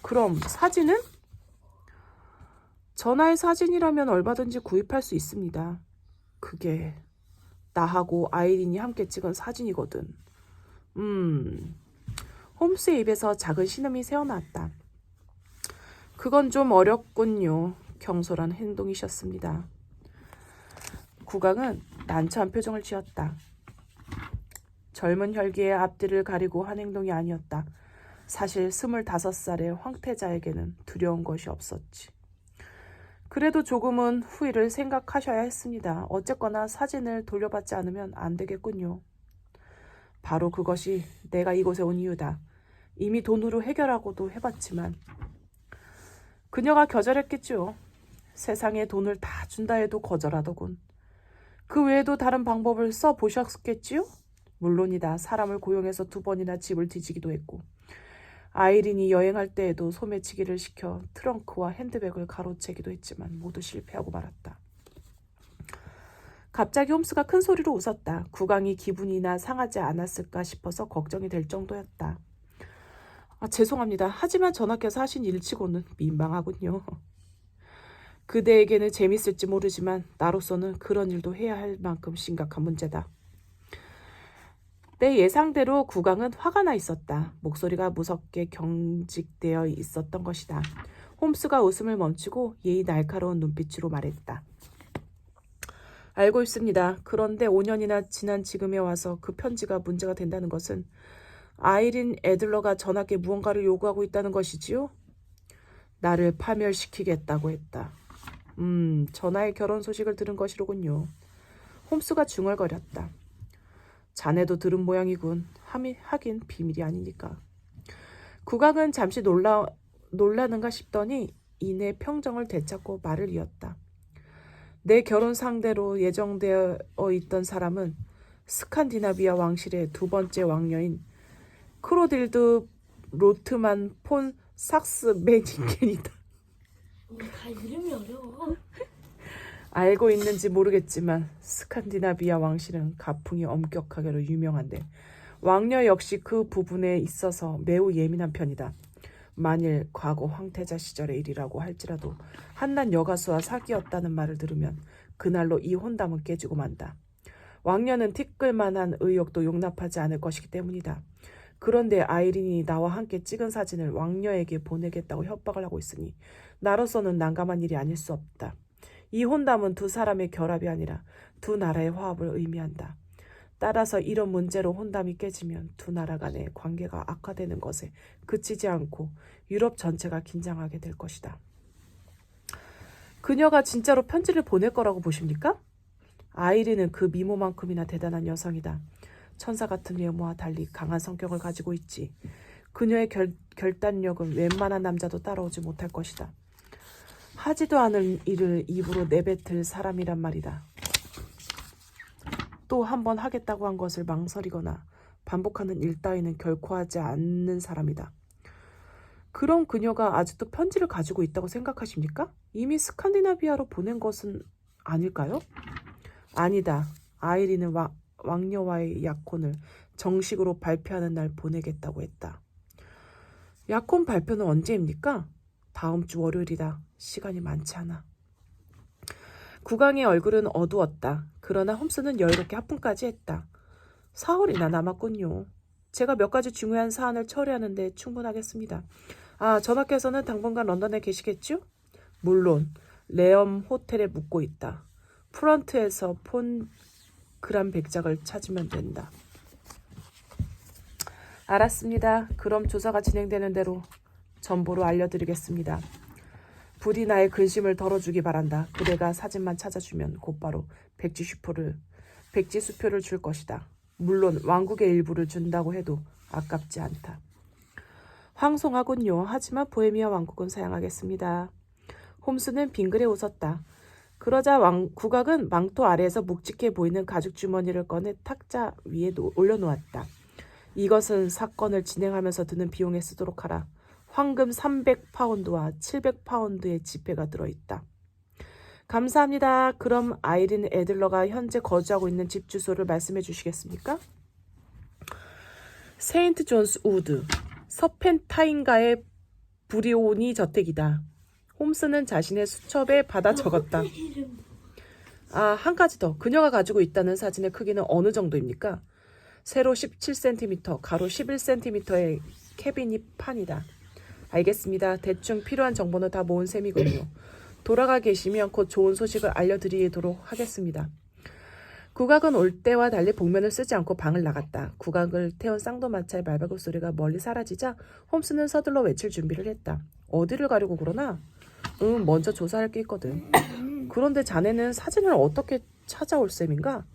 그럼 사진은? 전하의 사진이라면 얼마든지 구입할 수 있습니다. 그게 나하고 아이린이 함께 찍은 사진이거든. 홈스의 입에서 작은 신음이 새어나왔다. 그건 좀 어렵군요. 경솔한 행동이셨습니다. 국왕은 난처한 표정을 지었다. 젊은 혈기의 앞뒤를 가리고 한 행동이 아니었다. 사실 25살의 황태자에게는 두려운 것이 없었지. 그래도 조금은 후일을 생각하셔야 했습니다. 어쨌거나 사진을 돌려받지 않으면 안 되겠군요. 바로 그것이 내가 이곳에 온 이유다. 이미 돈으로 해결하고도 해봤지만 그녀가 거절했겠죠. 세상에 돈을 다 준다 해도 거절하더군. 그 외에도 다른 방법을 써보셨겠지요? 물론이다. 사람을 고용해서 2번이나 집을 뒤지기도 했고 아이린이 여행할 때에도 소매치기를 시켜 트렁크와 핸드백을 가로채기도 했지만 모두 실패하고 말았다. 갑자기 홈스가 큰 소리로 웃었다. 국왕이 기분이나 상하지 않았을까 싶어서 걱정이 될 정도였다. 죄송합니다. 하지만 전하께서 하신 일치고는 민망하군요. 그대에게는 재밌을지 모르지만 나로서는 그런 일도 해야 할 만큼 심각한 문제다. 내 예상대로 국왕은 화가 나 있었다. 목소리가 무섭게 경직되어 있었던 것이다. 홈스가 웃음을 멈추고 예의 날카로운 눈빛으로 말했다. 알고 있습니다. 그런데 5년이나 지난 지금에 와서 그 편지가 문제가 된다는 것은 아이린 애들러가 전하께 무언가를 요구하고 있다는 것이지요? 나를 파멸시키겠다고 했다. 전하의 결혼 소식을 들은 것이로군요. 홈스가 중얼거렸다. 자네도 들은 모양이군. 하긴 비밀이 아니니까. 국왕은 잠시 놀라는가 싶더니 이내 평정을 되찾고 말을 이었다. 내 결혼 상대로 예정되어 있던 사람은 스칸디나비아 왕실의 두 번째 왕녀인 크로딜드 로트만 폰 sak스 메니켄이다. 다 이름이 어려워. 알고 있는지 모르겠지만 스칸디나비아 왕실은 가풍이 엄격하게로 유명한데 왕녀 역시 그 부분에 있어서 매우 예민한 편이다. 만일 과거 황태자 시절의 일이라고 할지라도 한낱 여가수와 사귀었다는 말을 들으면 그날로 이 혼담은 깨지고 만다. 왕녀는 티끌만한 의혹도 용납하지 않을 것이기 때문이다. 그런데 아이린이 나와 함께 찍은 사진을 왕녀에게 보내겠다고 협박을 하고 있으니 나로서는 난감한 일이 아닐 수 없다. 이 혼담은 두 사람의 결합이 아니라 두 나라의 화합을 의미한다. 따라서 이런 문제로 혼담이 깨지면 두 나라 간의 관계가 악화되는 것에 그치지 않고 유럽 전체가 긴장하게 될 것이다. 그녀가 진짜로 편지를 보낼 거라고 보십니까? 아이린은 그 미모만큼이나 대단한 여성이다. 천사 같은 외모와 달리 강한 성격을 가지고 있지. 그녀의 결단력은 웬만한 남자도 따라오지 못할 것이다. 하지도 않은 일을 입으로 내뱉을 사람이란 말이다. 또 한 번 하겠다고 한 것을 망설이거나 반복하는 일 따위는 결코 하지 않는 사람이다. 그럼 그녀가 아직도 편지를 가지고 있다고 생각하십니까? 이미 스칸디나비아로 보낸 것은 아닐까요? 아니다. 아이린은 왕녀와의 약혼을 정식으로 발표하는 날 보내겠다고 했다. 약혼 발표는 언제입니까? 다음 주 월요일이다. 시간이 많지 않아. 국왕의 얼굴은 어두웠다. 그러나 홈스는 여유롭게 하품까지 했다. 사흘이나 남았군요. 제가 몇 가지 중요한 사안을 처리하는 데 충분하겠습니다. 전하께서는 당분간 런던에 계시겠죠? 물론 레엄 호텔에 묵고 있다. 프런트에서 폰 그람 백작을 찾으면 된다. 알았습니다. 그럼 조사가 진행되는 대로 전보로 알려드리겠습니다. 부디 나의 근심을 덜어주기 바란다. 그대가 사진만 찾아주면 곧바로 백지수표를 줄 것이다. 물론 왕국의 일부를 준다고 해도 아깝지 않다. 황송하군요. 하지만 보헤미아 왕국은 사양하겠습니다. 홈스는 빙그레 웃었다. 그러자 국왕은 망토 아래에서 묵직해 보이는 가죽 주머니를 꺼내 탁자 위에 올려놓았다. 이것은 사건을 진행하면서 드는 비용에 쓰도록 하라. 황금 300파운드와 700파운드의 지폐가 들어있다. 감사합니다. 그럼 아이린 애들러가 현재 거주하고 있는 집 주소를 말씀해 주시겠습니까? 세인트 존스 우드, 서펜타인가의 브리오니 저택이다. 홈스는 자신의 수첩에 받아 적었다. 한 가지 더. 그녀가 가지고 있다는 사진의 크기는 어느 정도입니까? 세로 17cm, 가로 11cm의 캐비닛 판이다. 알겠습니다. 대충 필요한 정보는 다 모은 셈이군요. 돌아가 계시면 곧 좋은 소식을 알려드리도록 하겠습니다. 국왕은 올 때와 달리 복면을 쓰지 않고 방을 나갔다. 국왕을 태운 쌍도마차의 말발굽 소리가 멀리 사라지자 홈스는 서둘러 외칠 준비를 했다. 어디를 가려고 그러나? 먼저 조사할 게 있거든. 그런데 자네는 사진을 어떻게 찾아올 셈인가?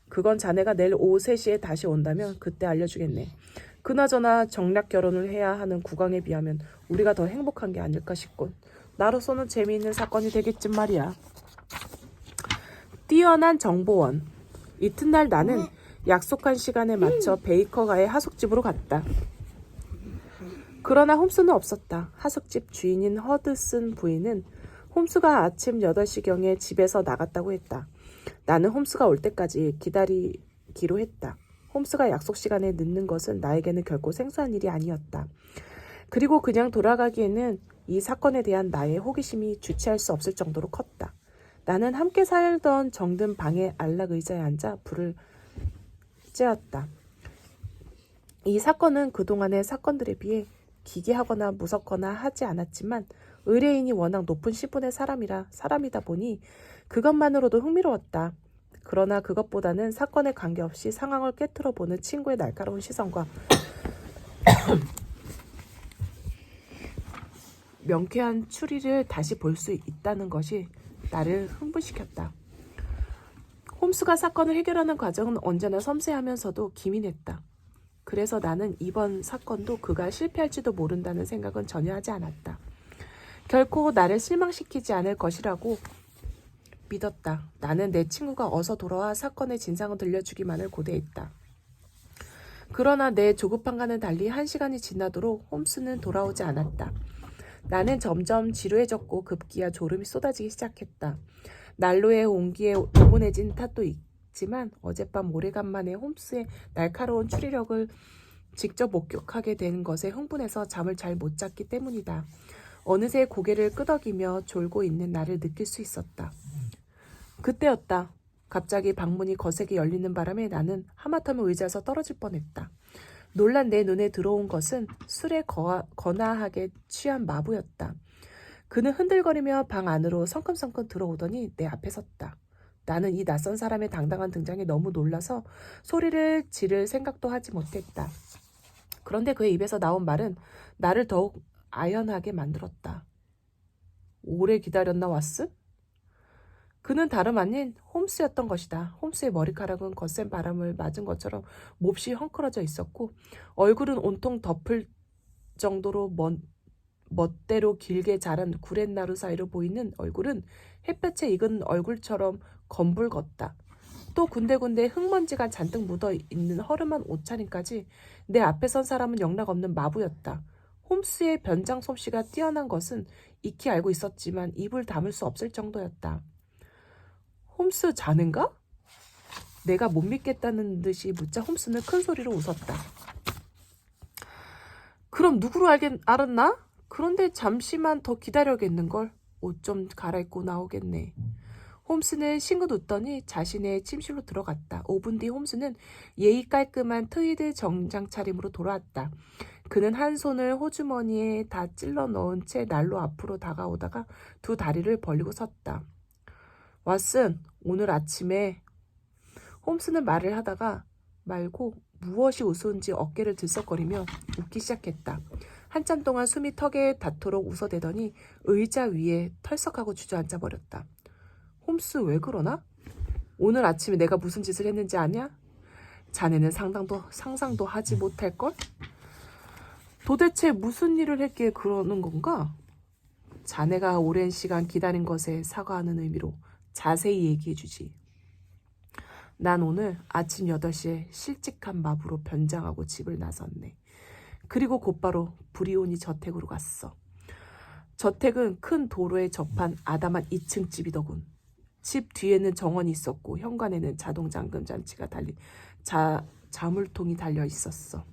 그건 자네가 내일 오후 3시에 다시 온다면 그때 알려주겠네. 그나저나 정략 결혼을 해야 하는 국왕에 비하면 우리가 더 행복한 게 아닐까 싶군. 나로서는 재미있는 사건이 되겠지 말이야. 뛰어난 정보원. 이튿날 나는 약속한 시간에 맞춰 베이커가의 하숙집으로 갔다. 그러나 홈스는 없었다. 하숙집 주인인 허드슨 부인은 홈스가 아침 8시경에 집에서 나갔다고 했다. 나는 홈스가 올 때까지 기다리기로 했다. 홈스가 약속 시간에 늦는 것은 나에게는 결코 생소한 일이 아니었다. 그리고 그냥 돌아가기에는 이 사건에 대한 나의 호기심이 주체할 수 없을 정도로 컸다. 나는 함께 살던 정든 방의 안락 의자에 앉아 불을 쬐었다. 이 사건은 그동안의 사건들에 비해 기괴하거나 무섭거나 하지 않았지만 의뢰인이 워낙 높은 신분의 사람이다 보니 그것만으로도 흥미로웠다. 그러나 그것보다는 사건에 관계없이 상황을 깨트려보는 친구의 날카로운 시선과 명쾌한 추리를 다시 볼 수 있다는 것이 나를 흥분시켰다. 홈스가 사건을 해결하는 과정은 언제나 섬세하면서도 기민했다. 그래서 나는 이번 사건도 그가 실패할지도 모른다는 생각은 전혀 하지 않았다. 결코 나를 실망시키지 않을 것이라고 믿었다. 나는 내 친구가 어서 돌아와 사건의 진상을 들려주기만을 고대했다. 그러나 내 조급함과는 달리 1시간이 지나도록 홈스는 돌아오지 않았다. 나는 점점 지루해졌고 급기야 졸음이 쏟아지기 시작했다. 난로의 온기에 노곤해진 탓도 있지만 어젯밤 오래간만에 홈스의 날카로운 추리력을 직접 목격하게 된 것에 흥분해서 잠을 잘 못 잤기 때문이다. 어느새 고개를 끄덕이며 졸고 있는 나를 느낄 수 있었다. 그때였다. 갑자기 방문이 거세게 열리는 바람에 나는 하마터면 의자에서 떨어질 뻔했다. 놀란 내 눈에 들어온 것은 술에 거나하게 취한 마부였다. 그는 흔들거리며 방 안으로 성큼성큼 들어오더니 내 앞에 섰다. 나는 이 낯선 사람의 당당한 등장에 너무 놀라서 소리를 지를 생각도 하지 못했다. 그런데 그의 입에서 나온 말은 나를 더욱 아연하게 만들었다. 오래 기다렸나 왓슨? 그는 다름 아닌 홈스였던 것이다. 홈스의 머리카락은 거센 바람을 맞은 것처럼 몹시 헝클어져 있었고 얼굴은 온통 덮을 정도로 멋대로 길게 자란 구렛나루 사이로 보이는 얼굴은 햇볕에 익은 얼굴처럼 검붉었다. 또 군데군데 흙먼지가 잔뜩 묻어있는 허름한 옷차림까지 내 앞에 선 사람은 영락없는 마부였다. 홈스의 변장 솜씨가 뛰어난 것은 익히 알고 있었지만 입을 다물 수 없을 정도였다. 홈스 자넨가? 내가 못 믿겠다는 듯이 묻자 홈스는 큰 소리로 웃었다. 그럼 누구로 알았나? 그런데 잠시만 더 기다려야겠는걸. 옷 좀 갈아입고 나오겠네. 홈스는 싱긋 웃더니 자신의 침실로 들어갔다. 5분 뒤 홈스는 예의 깔끔한 트위드 정장 차림으로 돌아왔다. 그는 한 손을 호주머니에 다 찔러 넣은 채 난로 앞으로 다가오다가 두 다리를 벌리고 섰다. 왓슨, 오늘 아침에 홈스는 말을 하다가 말고 무엇이 우스운지 어깨를 들썩거리며 웃기 시작했다. 한참 동안 숨이 턱에 닿도록 웃어대더니 의자 위에 털썩하고 주저앉아 버렸다. 홈스 왜 그러나? 오늘 아침에 내가 무슨 짓을 했는지 아냐? 자네는 상상도 하지 못할걸? 도대체 무슨 일을 했기에 그러는 건가? 자네가 오랜 시간 기다린 것에 사과하는 의미로 자세히 얘기해주지. 난 오늘 아침 8시에 실직한 마부로 변장하고 집을 나섰네. 그리고 곧바로 브리오니 저택으로 갔어. 저택은 큰 도로에 접한 아담한 2층 집이더군. 집 뒤에는 정원이 있었고 현관에는 자동 잠금 장치가 달린 자물통이 달려 있었어.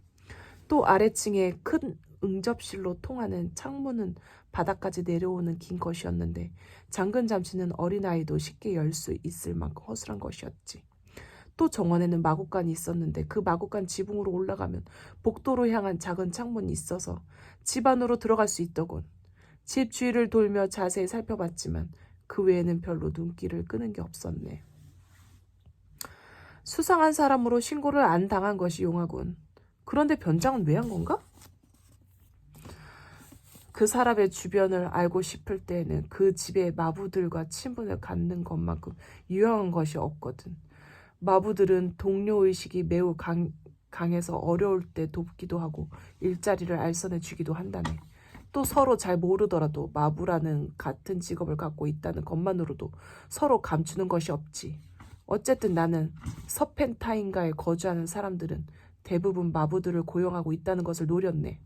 또 아래층에 큰 응접실로 통하는 창문은 바닥까지 내려오는 긴 것이었는데 잠금 장치는 어린아이도 쉽게 열 수 있을 만큼 허술한 것이었지. 또 정원에는 마구간이 있었는데 그 마구간 지붕으로 올라가면 복도로 향한 작은 창문이 있어서 집 안으로 들어갈 수 있더군. 집 주위를 돌며 자세히 살펴봤지만 그 외에는 별로 눈길을 끄는 게 없었네. 수상한 사람으로 신고를 안 당한 것이 용하군. 그런데 변장은 왜 한 건가? 그 사람의 주변을 알고 싶을 때에는 그 집의 마부들과 친분을 갖는 것만큼 유용한 것이 없거든. 마부들은 동료의식이 매우 강해서 어려울 때 돕기도 하고 일자리를 알선해 주기도 한다네. 또 서로 잘 모르더라도 마부라는 같은 직업을 갖고 있다는 것만으로도 서로 감추는 것이 없지. 어쨌든 나는 서펜타인가에 거주하는 사람들은 대부분 마부들을 고용하고 있다는 것을 노렸네.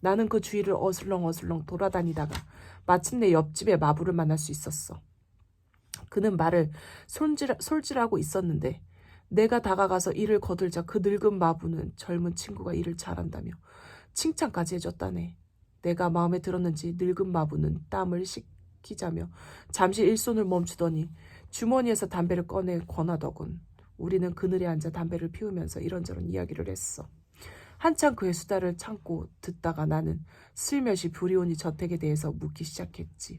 나는 그 주위를 어슬렁어슬렁 돌아다니다가 마침내 옆집의 마부를 만날 수 있었어. 그는 말을 솔질하고 있었는데 내가 다가가서 이를 거들자 그 늙은 마부는 젊은 친구가 일을 잘한다며 칭찬까지 해줬다네. 내가 마음에 들었는지 늙은 마부는 땀을 식히자며 잠시 일손을 멈추더니 주머니에서 담배를 꺼내 권하더군. 우리는 그늘에 앉아 담배를 피우면서 이런저런 이야기를 했어. 한참 그의 수다를 참고 듣다가 나는 슬며시 브리오니 저택에 대해서 묻기 시작했지.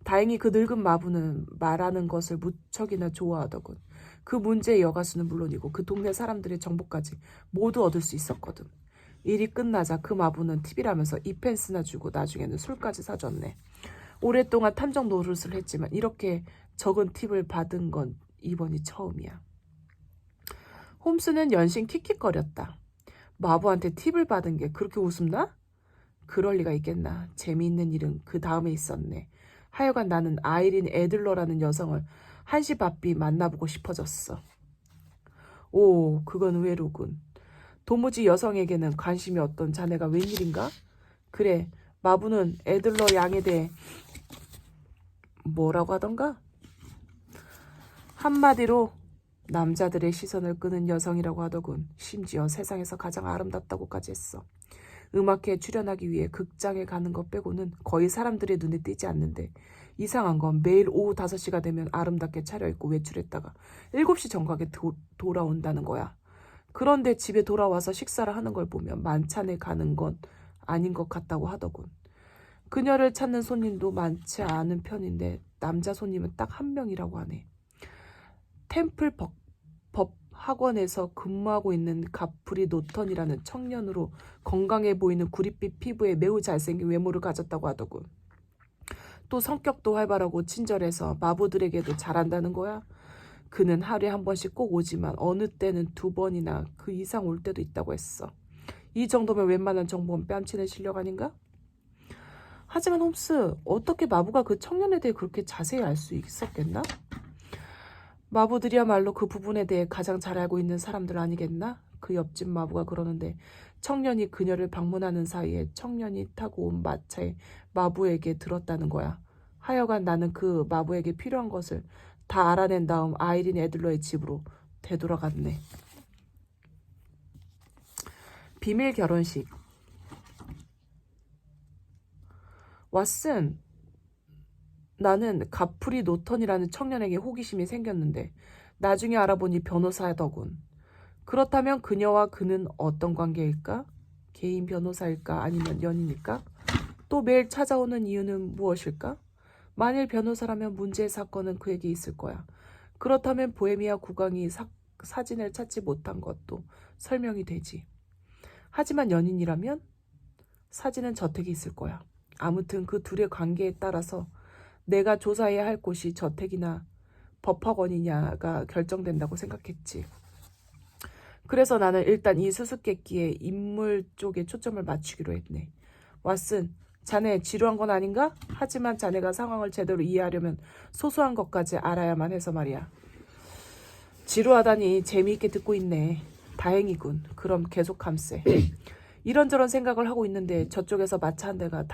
다행히 그 늙은 마부는 말하는 것을 무척이나 좋아하더군. 그 문제의 여가수는 물론이고 그 동네 사람들의 정보까지 모두 얻을 수 있었거든. 일이 끝나자 그 마부는 팁이라면서 이펜스나 주고 나중에는 술까지 사줬네. 오랫동안 탐정 노릇을 했지만 이렇게 적은 팁을 받은 건 이번이 처음이야. 홈스는 연신 킥킥거렸다. 마부한테 팁을 받은 게 그렇게 우습나? 그럴 리가 있겠나. 재미있는 일은 그 다음에 있었네. 하여간 나는 아이린 애들러라는 여성을 한시 바삐 만나보고 싶어졌어. 오, 그건 의외로군. 도무지 여성에게는 관심이 없던 자네가 웬일인가? 그래, 마부는 애들러 양에 대해 뭐라고 하던가? 한마디로 남자들의 시선을 끄는 여성이라고 하더군. 심지어 세상에서 가장 아름답다고까지 했어. 음악회에 출연하기 위해 극장에 가는 것 빼고는 거의 사람들의 눈에 띄지 않는데 이상한 건 매일 오후 5시가 되면 아름답게 차려입고 외출했다가 7시 정각에 돌아온다는 거야. 그런데 집에 돌아와서 식사를 하는 걸 보면 만찬에 가는 건 아닌 것 같다고 하더군. 그녀를 찾는 손님도 많지 않은 편인데 남자 손님은 딱 1명이라고 하네. 템플 법 학원에서 근무하고 있는 가프리 노턴이라는 청년으로 건강해 보이는 구릿빛 피부에 매우 잘생긴 외모를 가졌다고 하더군. 또 성격도 활발하고 친절해서 마부들에게도 잘한다는 거야. 그는 하루에 한 번씩 꼭 오지만 어느 때는 2번이나 그 이상 올 때도 있다고 했어. 이 정도면 웬만한 정보는 뺨치는 실력 아닌가? 하지만 홈스, 어떻게 마부가 그 청년에 대해 그렇게 자세히 알 수 있었겠나? 마부들이야말로 그 부분에 대해 가장 잘 알고 있는 사람들 아니겠나? 그 옆집 마부가 그러는데 청년이 그녀를 방문하는 사이에 청년이 타고 온 마차에 마부에게 들었다는 거야. 하여간 나는 그 마부에게 필요한 것을 다 알아낸 다음 아이린 애들러의 집으로 되돌아갔네. 비밀 결혼식. 왓슨, 나는 가프리 노턴이라는 청년에게 호기심이 생겼는데 나중에 알아보니 변호사더군. 그렇다면 그녀와 그는 어떤 관계일까? 개인 변호사일까? 아니면 연인일까? 또 매일 찾아오는 이유는 무엇일까? 만일 변호사라면 문제의 사건은 그에게 있을 거야. 그렇다면 보헤미아 국왕이 사진을 찾지 못한 것도 설명이 되지. 하지만 연인이라면 사진은 저택에 있을 거야. 아무튼 그 둘의 관계에 따라서 내가 조사해야 할 곳이 저택이나 법학원이냐가 결정된다고 생각했지. 그래서 나는 일단 이 수수께끼의 인물 쪽에 초점을 맞추기로 했네. 왓슨, 자네 지루한 건 아닌가? 하지만 자네가 상황을 제대로 이해하려면 소소한 것까지 알아야만 해서 말이야. 지루하다니 재미있게 듣고 있네. 다행이군. 그럼 계속 감세. 이런저런 생각을 하고 있는데 저쪽에서 마차 한 대가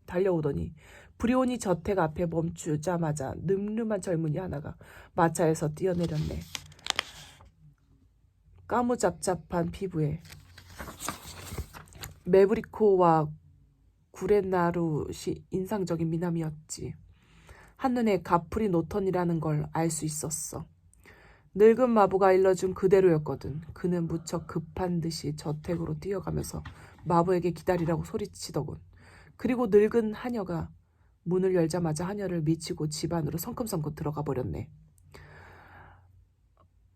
달려오더니 브리오니 저택 앞에 멈추자마자 늠름한 젊은이 하나가 마차에서 뛰어내렸네. 까무잡잡한 피부에 메브리코와 구레나룻이 인상적인 미남이었지. 한눈에 가프리 노턴이라는 걸 알 수 있었어. 늙은 마부가 일러준 그대로였거든. 그는 무척 급한 듯이 저택으로 뛰어가면서 마부에게 기다리라고 소리치더군. 그리고 늙은 하녀가 문을 열자마자 하녀를 미치고 집 안으로 성큼성큼 들어가 버렸네.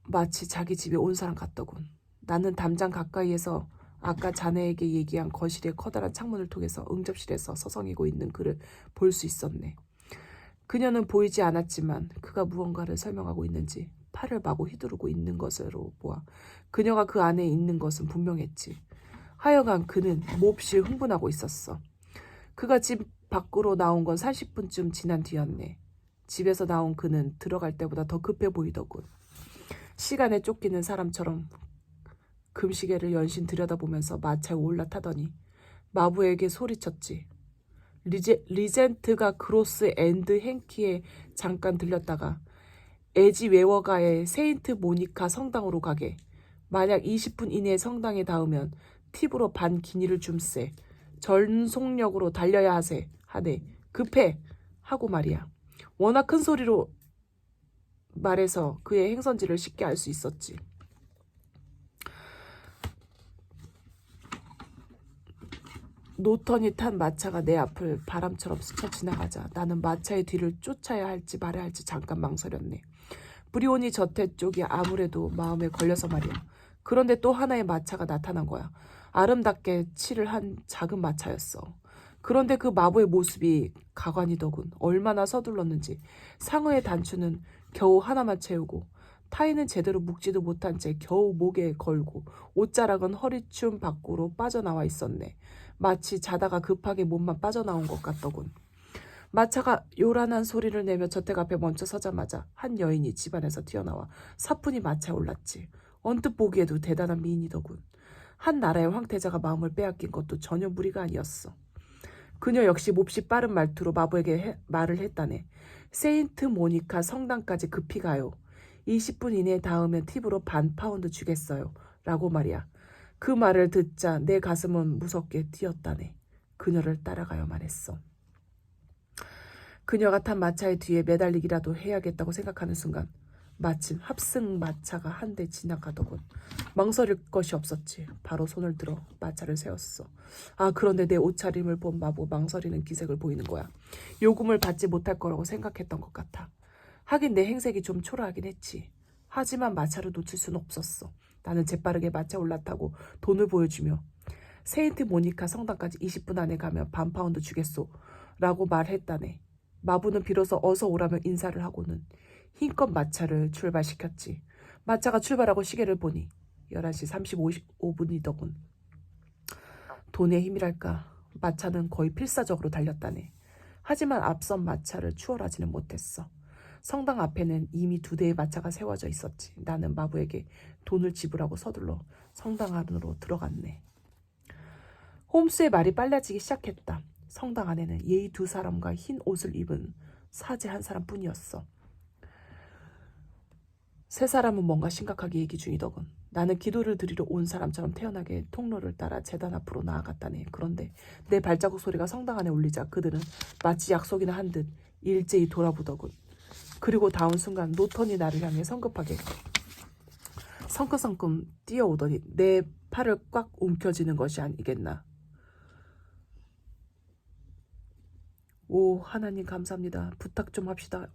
마치 자기 집에 온 사람 같더군. 나는 담장 가까이에서 아까 자네에게 얘기한 거실의 커다란 창문을 통해서 응접실에서 서성이고 있는 그를 볼 수 있었네. 그녀는 보이지 않았지만 그가 무언가를 설명하고 있는지 팔을 마구 휘두르고 있는 것으로 보아 그녀가 그 안에 있는 것은 분명했지. 하여간 그는 몹시 흥분하고 있었어. 그가 집 밖으로 나온 건 30분쯤 지난 뒤였네. 집에서 나온 그는 들어갈 때보다 더 급해 보이더군. 시간에 쫓기는 사람처럼 금시계를 연신 들여다보면서 마차에 올라타더니 마부에게 소리쳤지. 리젠트가 크로스 앤드 행키에 잠깐 들렸다가 에지 웨워가의 세인트 모니카 성당으로 가게. 만약 20분 이내에 성당에 닿으면 팁으로 반 기니를 줌세. 전속력으로 달려야 하네. 급해! 하고 말이야. 워낙 큰 소리로 말해서 그의 행선지를 쉽게 알 수 있었지. 노턴이 탄 마차가 내 앞을 바람처럼 스쳐 지나가자 나는 마차의 뒤를 쫓아야 할지 말아야 할지 잠깐 망설였네. 브리오니 저택 쪽이 아무래도 마음에 걸려서 말이야. 그런데 또 하나의 마차가 나타난 거야. 아름답게 칠을 한 작은 마차였어. 그런데 그 마부의 모습이 가관이더군. 얼마나 서둘렀는지 상의의 단추는 겨우 하나만 채우고 타이는 제대로 묶지도 못한 채 겨우 목에 걸고 옷자락은 허리춤 밖으로 빠져나와 있었네. 마치 자다가 급하게 몸만 빠져나온 것 같더군. 마차가 요란한 소리를 내며 저택 앞에 멈춰 서자마자 한 여인이 집안에서 튀어나와 사뿐히 마차에 올랐지. 언뜻 보기에도 대단한 미인이더군. 한 나라의 황태자가 마음을 빼앗긴 것도 전혀 무리가 아니었어. 그녀 역시 몹시 빠른 말투로 마부에게 말을 했다네. 세인트 모니카 성당까지 급히 가요. 20분 이내에 닿으면 팁으로 반 파운드 주겠어요. 라고 말이야. 그 말을 듣자 내 가슴은 무섭게 뛰었다네. 그녀를 따라가야만 했어. 그녀가 탄 마차의 뒤에 매달리기라도 해야겠다고 생각하는 순간 마침 합승 마차가 한 대 지나가더군. 망설일 것이 없었지. 바로 손을 들어 마차를 세웠어. 아, 그런데 내 옷차림을 본 마부 망설이는 기색을 보이는 거야. 요금을 받지 못할 거라고 생각했던 것 같아. 하긴 내 행색이 좀 초라하긴 했지. 하지만 마차를 놓칠 수는 없었어. 나는 재빠르게 마차 올라타고 돈을 보여주며 세인트 모니카 성당까지 20분 안에 가면 반 파운드 주겠소 라고 말했다네. 마부는 비로소 어서 오라며 인사를 하고는 힘껏 마차를 출발시켰지. 마차가 출발하고 시계를 보니 11시 35분이더군. 돈의 힘이랄까. 마차는 거의 필사적으로 달렸다네. 하지만 앞선 마차를 추월하지는 못했어. 성당 앞에는 이미 2대의 마차가 세워져 있었지. 나는 마부에게 돈을 지불하고 서둘러 성당 안으로 들어갔네. 홈스의 말이 빨라지기 시작했다. 성당 안에는 예의 2사람과 흰 옷을 입은 사제 1사람뿐이었어. 3사람은 뭔가 심각하게 얘기 중이더군. 나는 기도를 드리러 온 사람처럼 태연하게 통로를 따라 제단 앞으로 나아갔다네. 그런데 내 발자국 소리가 성당 안에 울리자 그들은 마치 약속이나 한 듯 일제히 돌아보더군. 그리고 다음 순간 노턴이 나를 향해 성급하게 성큼성큼 뛰어오더니 내 팔을 꽉 움켜쥐는 것이 아니겠나. 오, 하나님 감사합니다. 부탁 좀 합시다.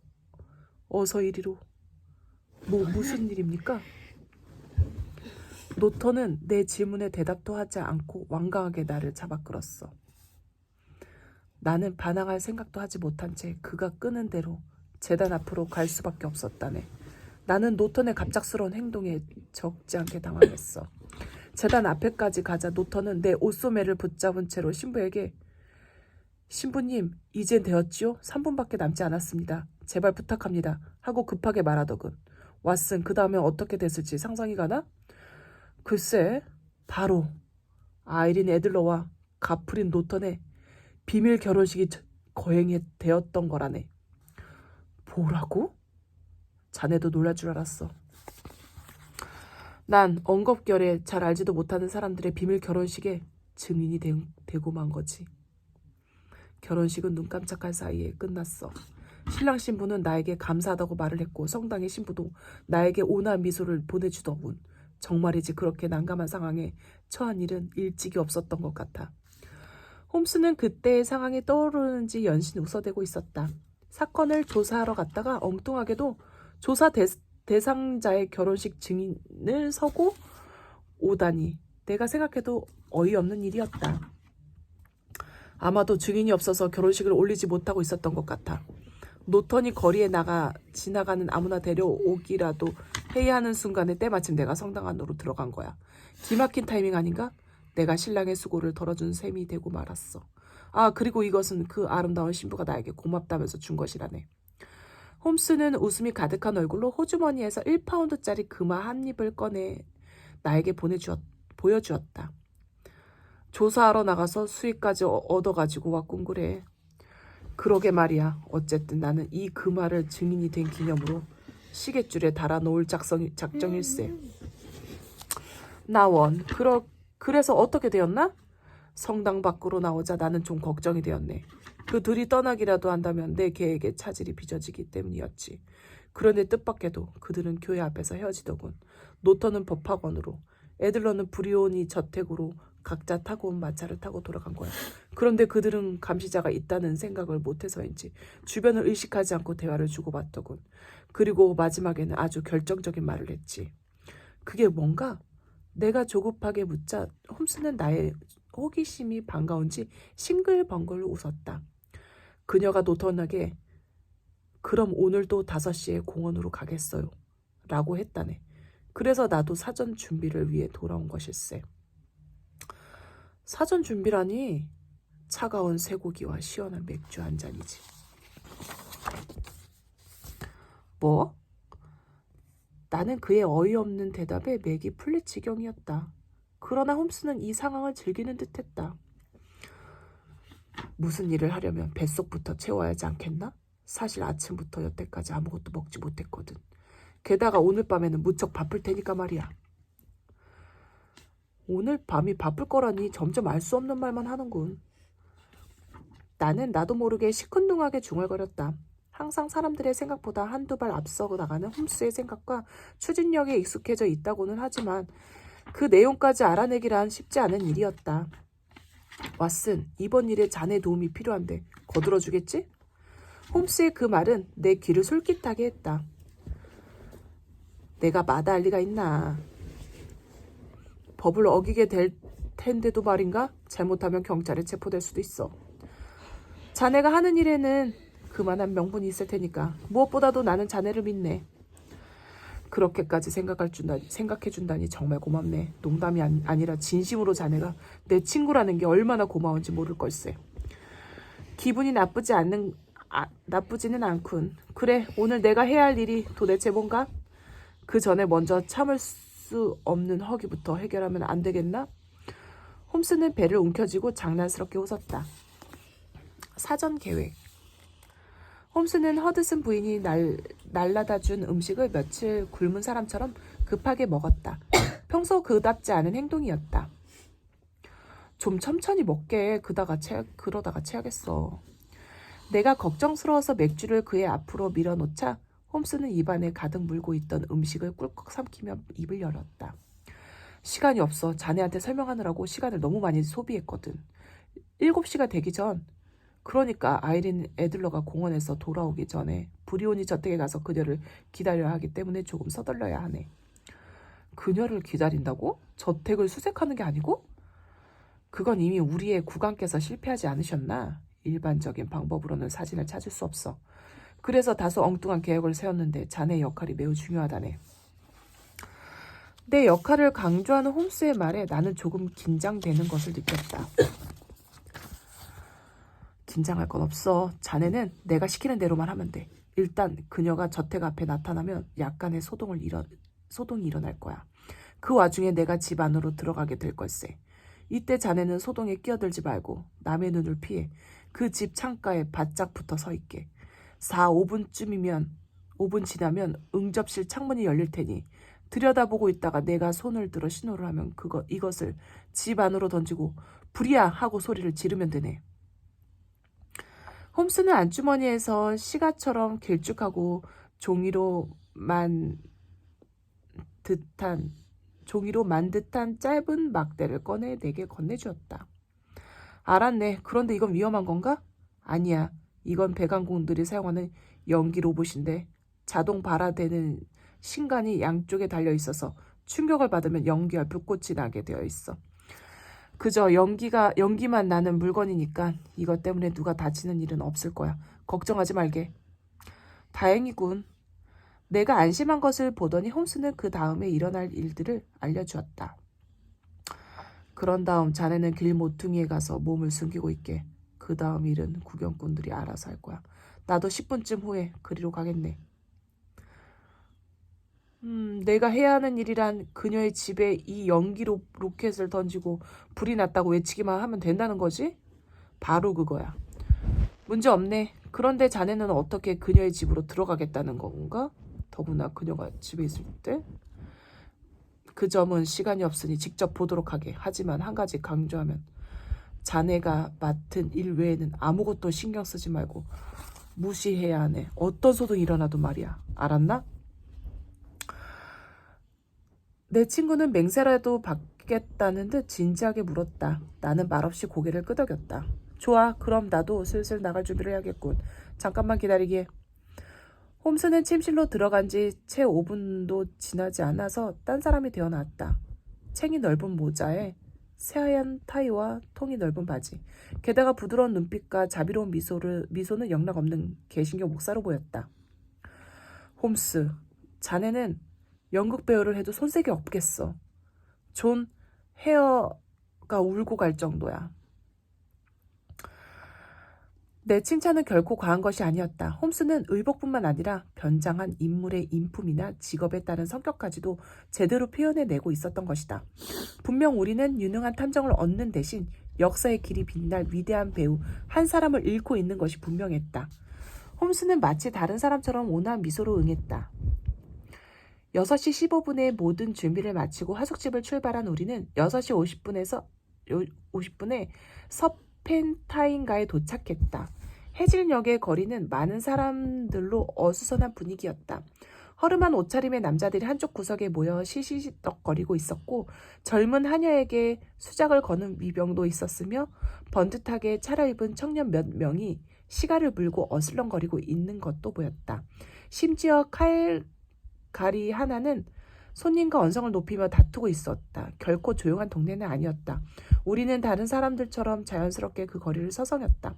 어서 이리로. 무슨 일입니까? 노턴은 내 질문에 대답도 하지 않고 완강하게 나를 잡아 끌었어. 나는 반항할 생각도 하지 못한 채 그가 끄는 대로 제단 앞으로 갈 수밖에 없었다네. 나는 노턴의 갑작스러운 행동에 적지 않게 당황했어. 제단 앞에까지 가자 노턴은 내 옷소매를 붙잡은 채로 신부에게 신부님, 이젠 되었지요? 3분밖에 남지 않았습니다. 제발 부탁합니다. 하고 급하게 말하더군. 왓슨, 그 다음에 어떻게 됐을지 상상이 가나? 글쎄, 바로 아이린 애들러와 가프린 노턴의 비밀 결혼식이 거행이 되었던 거라네. 뭐라고? 자네도 놀랄 줄 알았어. 난 엉겁결에 잘 알지도 못하는 사람들의 비밀 결혼식에 증인이 되고 만 거지. 결혼식은 눈 깜짝할 사이에 끝났어. 신랑 신부는 나에게 감사하다고 말을 했고 성당의 신부도 나에게 온화한 미소를 보내주더군. 정말이지 그렇게 난감한 상황에 처한 일은 일찍이 없었던 것 같아. 홈스는 그때의 상황이 떠오르는지 연신 웃어대고 있었다. 사건을 조사하러 갔다가 엉뚱하게도 조사 대상자의 결혼식 증인을 서고 오다니 내가 생각해도 어이없는 일이었다. 아마도 증인이 없어서 결혼식을 올리지 못하고 있었던 것 같아. 노턴이 거리에 나가 지나가는 아무나 데려오기라도 해야 하는 순간에 때마침 내가 성당 안으로 들어간 거야. 기막힌 타이밍 아닌가? 내가 신랑의 수고를 덜어준 셈이 되고 말았어. 아, 그리고 이것은 그 아름다운 신부가 나에게 고맙다면서 준 것이라네. 홈스는 웃음이 가득한 얼굴로 호주머니에서 1파운드짜리 금화 한 입을 꺼내 나에게 보여주었다. 조사하러 나가서 수익까지 얻어가지고 왔군 그래. 그러게 말이야. 어쨌든 나는 이 금화를 증인이 된 기념으로 시계줄에 달아놓을 작정일세. 나원, 그래서 어떻게 되었나? 성당 밖으로 나오자 나는 좀 걱정이 되었네. 그 둘이 떠나기라도 한다면 내 계획에 차질이 빚어지기 때문이었지. 그런데 뜻밖에도 그들은 교회 앞에서 헤어지더군. 노턴은 법학원으로, 애들러는 브리오니 저택으로 각자 타고 온 마차를 타고 돌아간 거야. 그런데 그들은 감시자가 있다는 생각을 못해서인지 주변을 의식하지 않고 대화를 주고받더군. 그리고 마지막에는 아주 결정적인 말을 했지. 그게 뭔가? 내가 조급하게 묻자 홈스는 나의 호기심이 반가운지 싱글벙글 웃었다. 그녀가 노턴하게 그럼 오늘도 5시에 공원으로 가겠어요 라고 했다네. 그래서 나도 사전 준비를 위해 돌아온 것일세. 사전 준비라니 차가운 쇠고기와 시원한 맥주 한 잔이지. 뭐? 나는 그의 어이없는 대답에 맥이 풀릴 지경이었다. 그러나 홈스는 이 상황을 즐기는 듯했다. 무슨 일을 하려면 뱃속부터 채워야 하지 않겠나? 사실 아침부터 여태까지 아무것도 먹지 못했거든. 게다가 오늘 밤에는 무척 바쁠 테니까 말이야. 오늘 밤이 바쁠 거라니 점점 알 수 없는 말만 하는군. 나는 나도 모르게 시큰둥하게 중얼거렸다. 항상 사람들의 생각보다 한두 발 앞서 나가는 홈스의 생각과 추진력에 익숙해져 있다고는 하지만 그 내용까지 알아내기란 쉽지 않은 일이었다. 왓슨, 이번 일에 자네 도움이 필요한데 거들어주겠지? 홈스의 그 말은 내 귀를 솔깃하게 했다. 내가 마다할 리가 있나. 법을 어기게 될 텐데도 말인가? 잘못하면 경찰에 체포될 수도 있어. 자네가 하는 일에는 그만한 명분이 있을 테니까 무엇보다도 나는 자네를 믿네. 그렇게까지 생각해준다니 정말 고맙네. 농담이 아니라 진심으로 자네가 내 친구라는 게 얼마나 고마운지 모를 걸세. 기분이 나쁘지는 않군. 그래, 오늘 내가 해야 할 일이 도대체 뭔가? 그 전에 먼저 참을 수 없는 허기부터 해결하면 안 되겠나? 홈스는 배를 움켜쥐고 장난스럽게 웃었다. 사전 계획. 홈스는 허드슨 부인이 날라다 준 음식을 며칠 굶은 사람처럼 급하게 먹었다. 평소 그답지 않은 행동이었다. 좀 천천히 먹게. 그러다가 체하겠어. 내가 걱정스러워서 맥주를 그의 앞으로 밀어놓자 홈스는 입안에 가득 물고 있던 음식을 꿀꺽 삼키며 입을 열었다. 시간이 없어. 자네한테 설명하느라고 시간을 너무 많이 소비했거든. 7시가 되기 전, 그러니까 아이린 애들러가 공원에서 돌아오기 전에 브리온이 저택에 가서 그녀를 기다려야 하기 때문에 조금 서둘러야 하네. 그녀를 기다린다고? 저택을 수색하는 게 아니고? 그건 이미 우리의 구강께서 실패하지 않으셨나? 일반적인 방법으로는 사진을 찾을 수 없어. 그래서 다소 엉뚱한 계획을 세웠는데 자네의 역할이 매우 중요하다네. 내 역할을 강조하는 홈스의 말에 나는 조금 긴장되는 것을 느꼈다. 긴장할 건 없어. 자네는 내가 시키는 대로만 하면 돼. 일단 그녀가 저택 앞에 나타나면 약간의 소동이 일어날 거야. 그 와중에 내가 집 안으로 들어가게 될 걸세. 이때 자네는 소동에 끼어들지 말고 남의 눈을 피해 그 집 창가에 바짝 붙어 서 있게. 5분 지나면 응접실 창문이 열릴 테니 들여다보고 있다가 내가 손을 들어 신호를 하면 이것을 집 안으로 던지고 불이야 하고 소리를 지르면 되네. 홈스는 안주머니에서 시가처럼 길쭉하고 종이로 만 듯한 짧은 막대를 꺼내 내게 건네주었다. 알았네. 그런데 이건 위험한 건가? 아니야. 이건 배관공들이 사용하는 연기 로봇인데 자동 발화되는 신간이 양쪽에 달려있어서 충격을 받으면 연기와 불꽃이 나게 되어 있어. 그저 연기만 나는 물건이니까 이것 때문에 누가 다치는 일은 없을 거야. 걱정하지 말게. 다행이군. 내가 안심한 것을 보더니 홈스는 그 다음에 일어날 일들을 알려주었다. 그런 다음 자네는 길 모퉁이에 가서 몸을 숨기고 있게. 그 다음 일은 구경꾼들이 알아서 할 거야. 나도 10분쯤 후에 그리로 가겠네. 내가 해야 하는 일이란 그녀의 집에 이 연기 로켓을 던지고 불이 났다고 외치기만 하면 된다는 거지? 바로 그거야. 문제 없네. 그런데 자네는 어떻게 그녀의 집으로 들어가겠다는 건가? 더구나 그녀가 집에 있을 때? 그 점은 시간이 없으니 직접 보도록 하게. 하지만 한 가지 강조하면 자네가 맡은 일 외에는 아무것도 신경 쓰지 말고 무시해야 하네. 어떤 소동이 일어나도 말이야. 알았나? 내 친구는 맹세라도 받겠다는 듯 진지하게 물었다. 나는 말없이 고개를 끄덕였다. 좋아, 그럼 나도 슬슬 나갈 준비를 해야겠군. 잠깐만 기다리게. 홈스는 침실로 들어간 지 채 5분도 지나지 않아서 딴 사람이 되어 나왔다. 챙이 넓은 모자에 새하얀 타이와 통이 넓은 바지. 게다가 부드러운 눈빛과 자비로운 미소는 영락없는 개신교 목사로 보였다. 홈스, 자네는 연극 배우를 해도 손색이 없겠어. 존 헤어가 울고 갈 정도야. 내 칭찬은 결코 과한 것이 아니었다. 홈스는 의복뿐만 아니라 변장한 인물의 인품이나 직업에 따른 성격까지도 제대로 표현해내고 있었던 것이다. 분명 우리는 유능한 탐정을 얻는 대신 역사의 길이 빛날 위대한 배우 한 사람을 잃고 있는 것이 분명했다. 홈스는 마치 다른 사람처럼 온화한 미소로 응했다. 6시 15분에 모든 준비를 마치고 하숙집을 출발한 우리는 6시 50분에 서펜타인가에 도착했다. 해질역의 거리는 많은 사람들로 어수선한 분위기였다. 허름한 옷차림의 남자들이 한쪽 구석에 모여 시시덕거리고 있었고 젊은 하녀에게 수작을 거는 위병도 있었으며 번듯하게 차려입은 청년 몇 명이 시가를 물고 어슬렁거리고 있는 것도 보였다. 심지어 칼가리 하나는 손님과 언성을 높이며 다투고 있었다. 결코 조용한 동네는 아니었다. 우리는 다른 사람들처럼 자연스럽게 그 거리를 서성였다.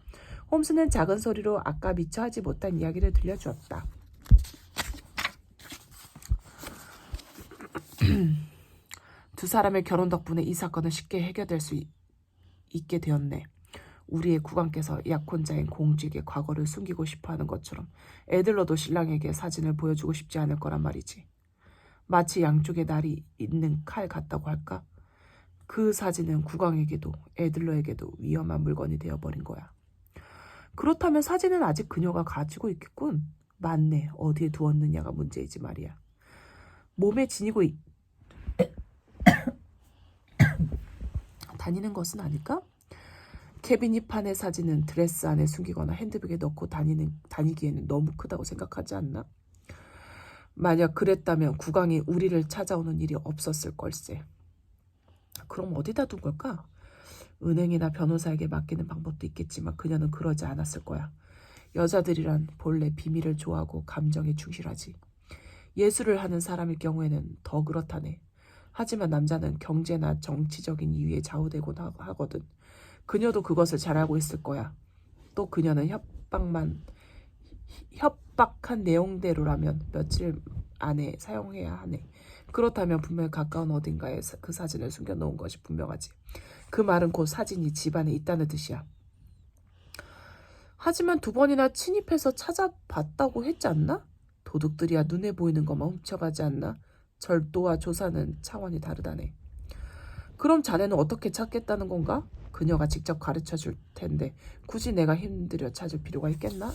홈스는 작은 소리로 아까 미처 하지 못한 이야기를 들려주었다. 두 사람의 결혼 덕분에 이 사건은 쉽게 해결될 수 있게 되었네. 우리의 국왕께서 약혼자인 공주에게 과거를 숨기고 싶어하는 것처럼 애들러도 신랑에게 사진을 보여주고 싶지 않을 거란 말이지. 마치 양쪽에 날이 있는 칼 같다고 할까? 그 사진은 국왕에게도 애들러에게도 위험한 물건이 되어버린 거야. 그렇다면 사진은 아직 그녀가 가지고 있겠군. 맞네. 어디에 두었느냐가 문제이지 말이야. 몸에 지니고 다니는 것은 아닐까? 케비니 판의 사진은 드레스 안에 숨기거나 핸드백에 넣고 다니기에는 너무 크다고 생각하지 않나? 만약 그랬다면 국왕이 우리를 찾아오는 일이 없었을 걸세. 그럼 어디다 둔 걸까? 은행이나 변호사에게 맡기는 방법도 있겠지만 그녀는 그러지 않았을 거야. 여자들이란 본래 비밀을 좋아하고 감정에 충실하지. 예술을 하는 사람일 경우에는 더 그렇다네. 하지만 남자는 경제나 정치적인 이유에 좌우되곤 하거든. 그녀도 그것을 잘 알고 있을 거야. 또 그녀는 협박한 내용대로라면 며칠 안에 사용해야 하네. 그렇다면 분명히 가까운 어딘가에 그 사진을 숨겨놓은 것이 분명하지. 그 말은 곧 사진이 집안에 있다는 뜻이야. 하지만 2번이나 침입해서 찾아봤다고 했지 않나? 도둑들이야 눈에 보이는 것만 훔쳐가지 않나? 절도와 조사는 차원이 다르다네. 그럼 자네는 어떻게 찾겠다는 건가? 그녀가 직접 가르쳐 줄 텐데 굳이 내가 힘들여 찾을 필요가 있겠나?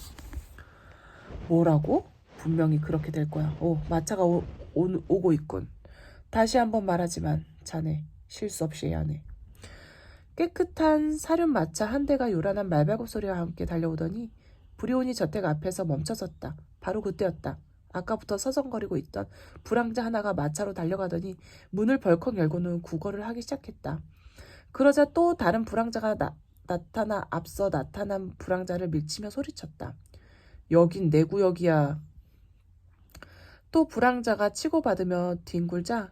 뭐라고? 분명히 그렇게 될 거야. 마차가 오고 있군. 다시 한번 말하지만 자네 실수 없이 해야 하네. 깨끗한 사륜 마차 한 대가 요란한 말발굽 소리와 함께 달려오더니 브리오니 저택 앞에서 멈춰섰다. 바로 그때였다. 아까부터 서성거리고 있던 불황자 하나가 마차로 달려가더니 문을 벌컥 열고는 구걸을 하기 시작했다. 그러자 또 다른 불황자가 나타나 앞서 나타난 불황자를 밀치며 소리쳤다. 여긴 내 구역이야. 또 불황자가 치고받으며 뒹굴자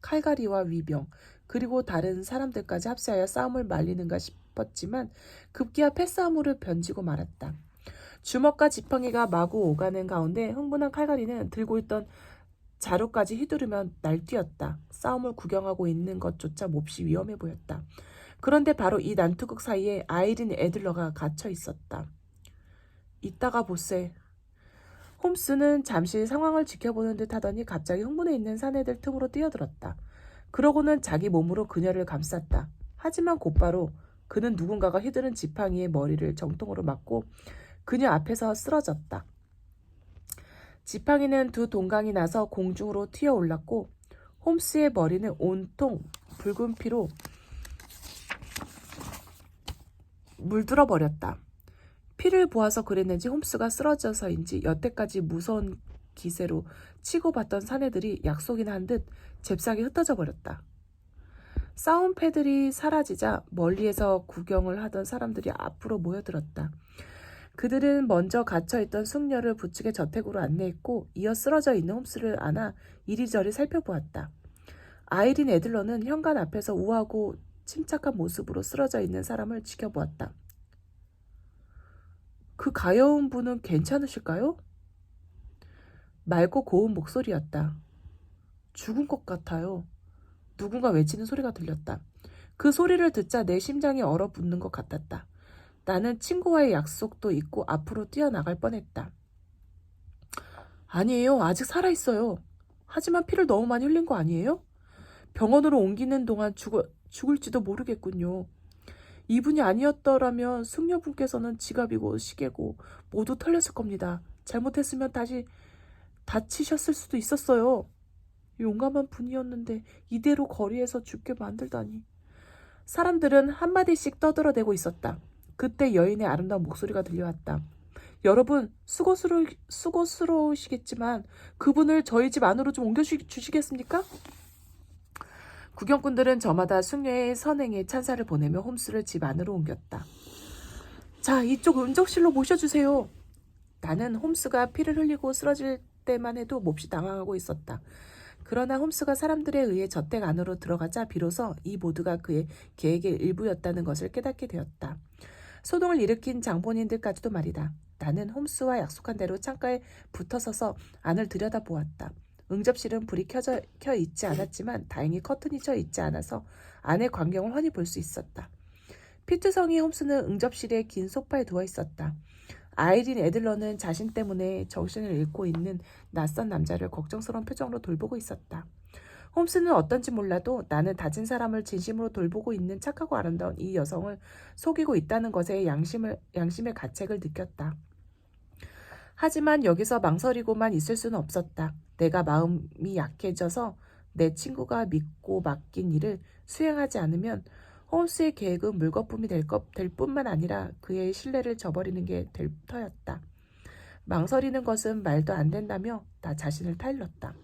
칼갈이와 위병 그리고 다른 사람들까지 합세하여 싸움을 말리는가 싶었지만 급기야 패싸움으로 변지고 말았다. 주먹과 지팡이가 마구 오가는 가운데 흥분한 칼갈이는 들고 있던 자루까지 휘두르며 날뛰었다. 싸움을 구경하고 있는 것조차 몹시 위험해 보였다. 그런데 바로 이 난투극 사이에 아이린 애들러가 갇혀 있었다. 이따가 보세. 홈스는 잠시 상황을 지켜보는 듯 하더니 갑자기 흥분해 있는 사내들 틈으로 뛰어들었다. 그러고는 자기 몸으로 그녀를 감쌌다. 하지만 곧바로 그는 누군가가 휘두른 지팡이의 머리를 정통으로 맞고 그녀 앞에서 쓰러졌다. 지팡이는 2 동강이 나서 공중으로 튀어 올랐고 홈스의 머리는 온통 붉은 피로 물들어 버렸다. 피를 보아서 그랬는지 홈스가 쓰러져서인지 여태까지 무서운 기세로 치고받던 사내들이 약속이나 한 듯 잽싸게 흩어져 버렸다. 싸움 패들이 사라지자 멀리에서 구경을 하던 사람들이 앞으로 모여들었다. 그들은 먼저 갇혀있던 숙녀를 부축의 저택으로 안내했고 이어 쓰러져 있는 홈스를 안아 이리저리 살펴보았다. 아이린 애들러는 현관 앞에서 우아하고 침착한 모습으로 쓰러져 있는 사람을 지켜보았다. 그 가여운 분은 괜찮으실까요? 맑고 고운 목소리였다. 죽은 것 같아요. 누군가 외치는 소리가 들렸다. 그 소리를 듣자 내 심장이 얼어붙는 것 같았다. 나는 친구와의 약속도 잊고 앞으로 뛰어나갈 뻔했다. 아니에요. 아직 살아있어요. 하지만 피를 너무 많이 흘린 거 아니에요? 병원으로 옮기는 동안 죽을지도 모르겠군요. 이분이 아니었더라면 숙녀분께서는 지갑이고 시계고 모두 털렸을 겁니다. 잘못했으면 다시 다치셨을 수도 있었어요. 용감한 분이었는데 이대로 거리에서 죽게 만들다니. 사람들은 한마디씩 떠들어대고 있었다. 그때 여인의 아름다운 목소리가 들려왔다. 여러분, 수고스러우시겠지만 그분을 저희 집 안으로 좀 옮겨주시겠습니까? 구경꾼들은 저마다 숙녀의 선행에 찬사를 보내며 홈스를 집 안으로 옮겼다. 자, 이쪽 음적실로 모셔주세요. 나는 홈스가 피를 흘리고 쓰러질 때만 해도 몹시 당황하고 있었다. 그러나 홈스가 사람들에 의해 저택 안으로 들어가자 비로소 이 모두가 그의 계획의 일부였다는 것을 깨닫게 되었다. 소동을 일으킨 장본인들까지도 말이다. 나는 홈스와 약속한 대로 창가에 붙어서서 안을 들여다보았다. 응접실은 불이 켜 있지 않았지만 다행히 커튼이 쳐 있지 않아서 안의 광경을 훤히 볼 수 있었다. 피트성이 홈스는 응접실의 긴 소파에 누워 있었다. 아이린 애들러는 자신 때문에 정신을 잃고 있는 낯선 남자를 걱정스러운 표정으로 돌보고 있었다. 홈스는 어떤지 몰라도 나는 다친 사람을 진심으로 돌보고 있는 착하고 아름다운 이 여성을 속이고 있다는 것에 양심의 가책을 느꼈다. 하지만 여기서 망설이고만 있을 수는 없었다. 내가 마음이 약해져서 내 친구가 믿고 맡긴 일을 수행하지 않으면 홈스의 계획은 물거품이 될 뿐만 아니라 그의 신뢰를 저버리는 게 될 터였다. 망설이는 것은 말도 안 된다며 나 자신을 타일렀다.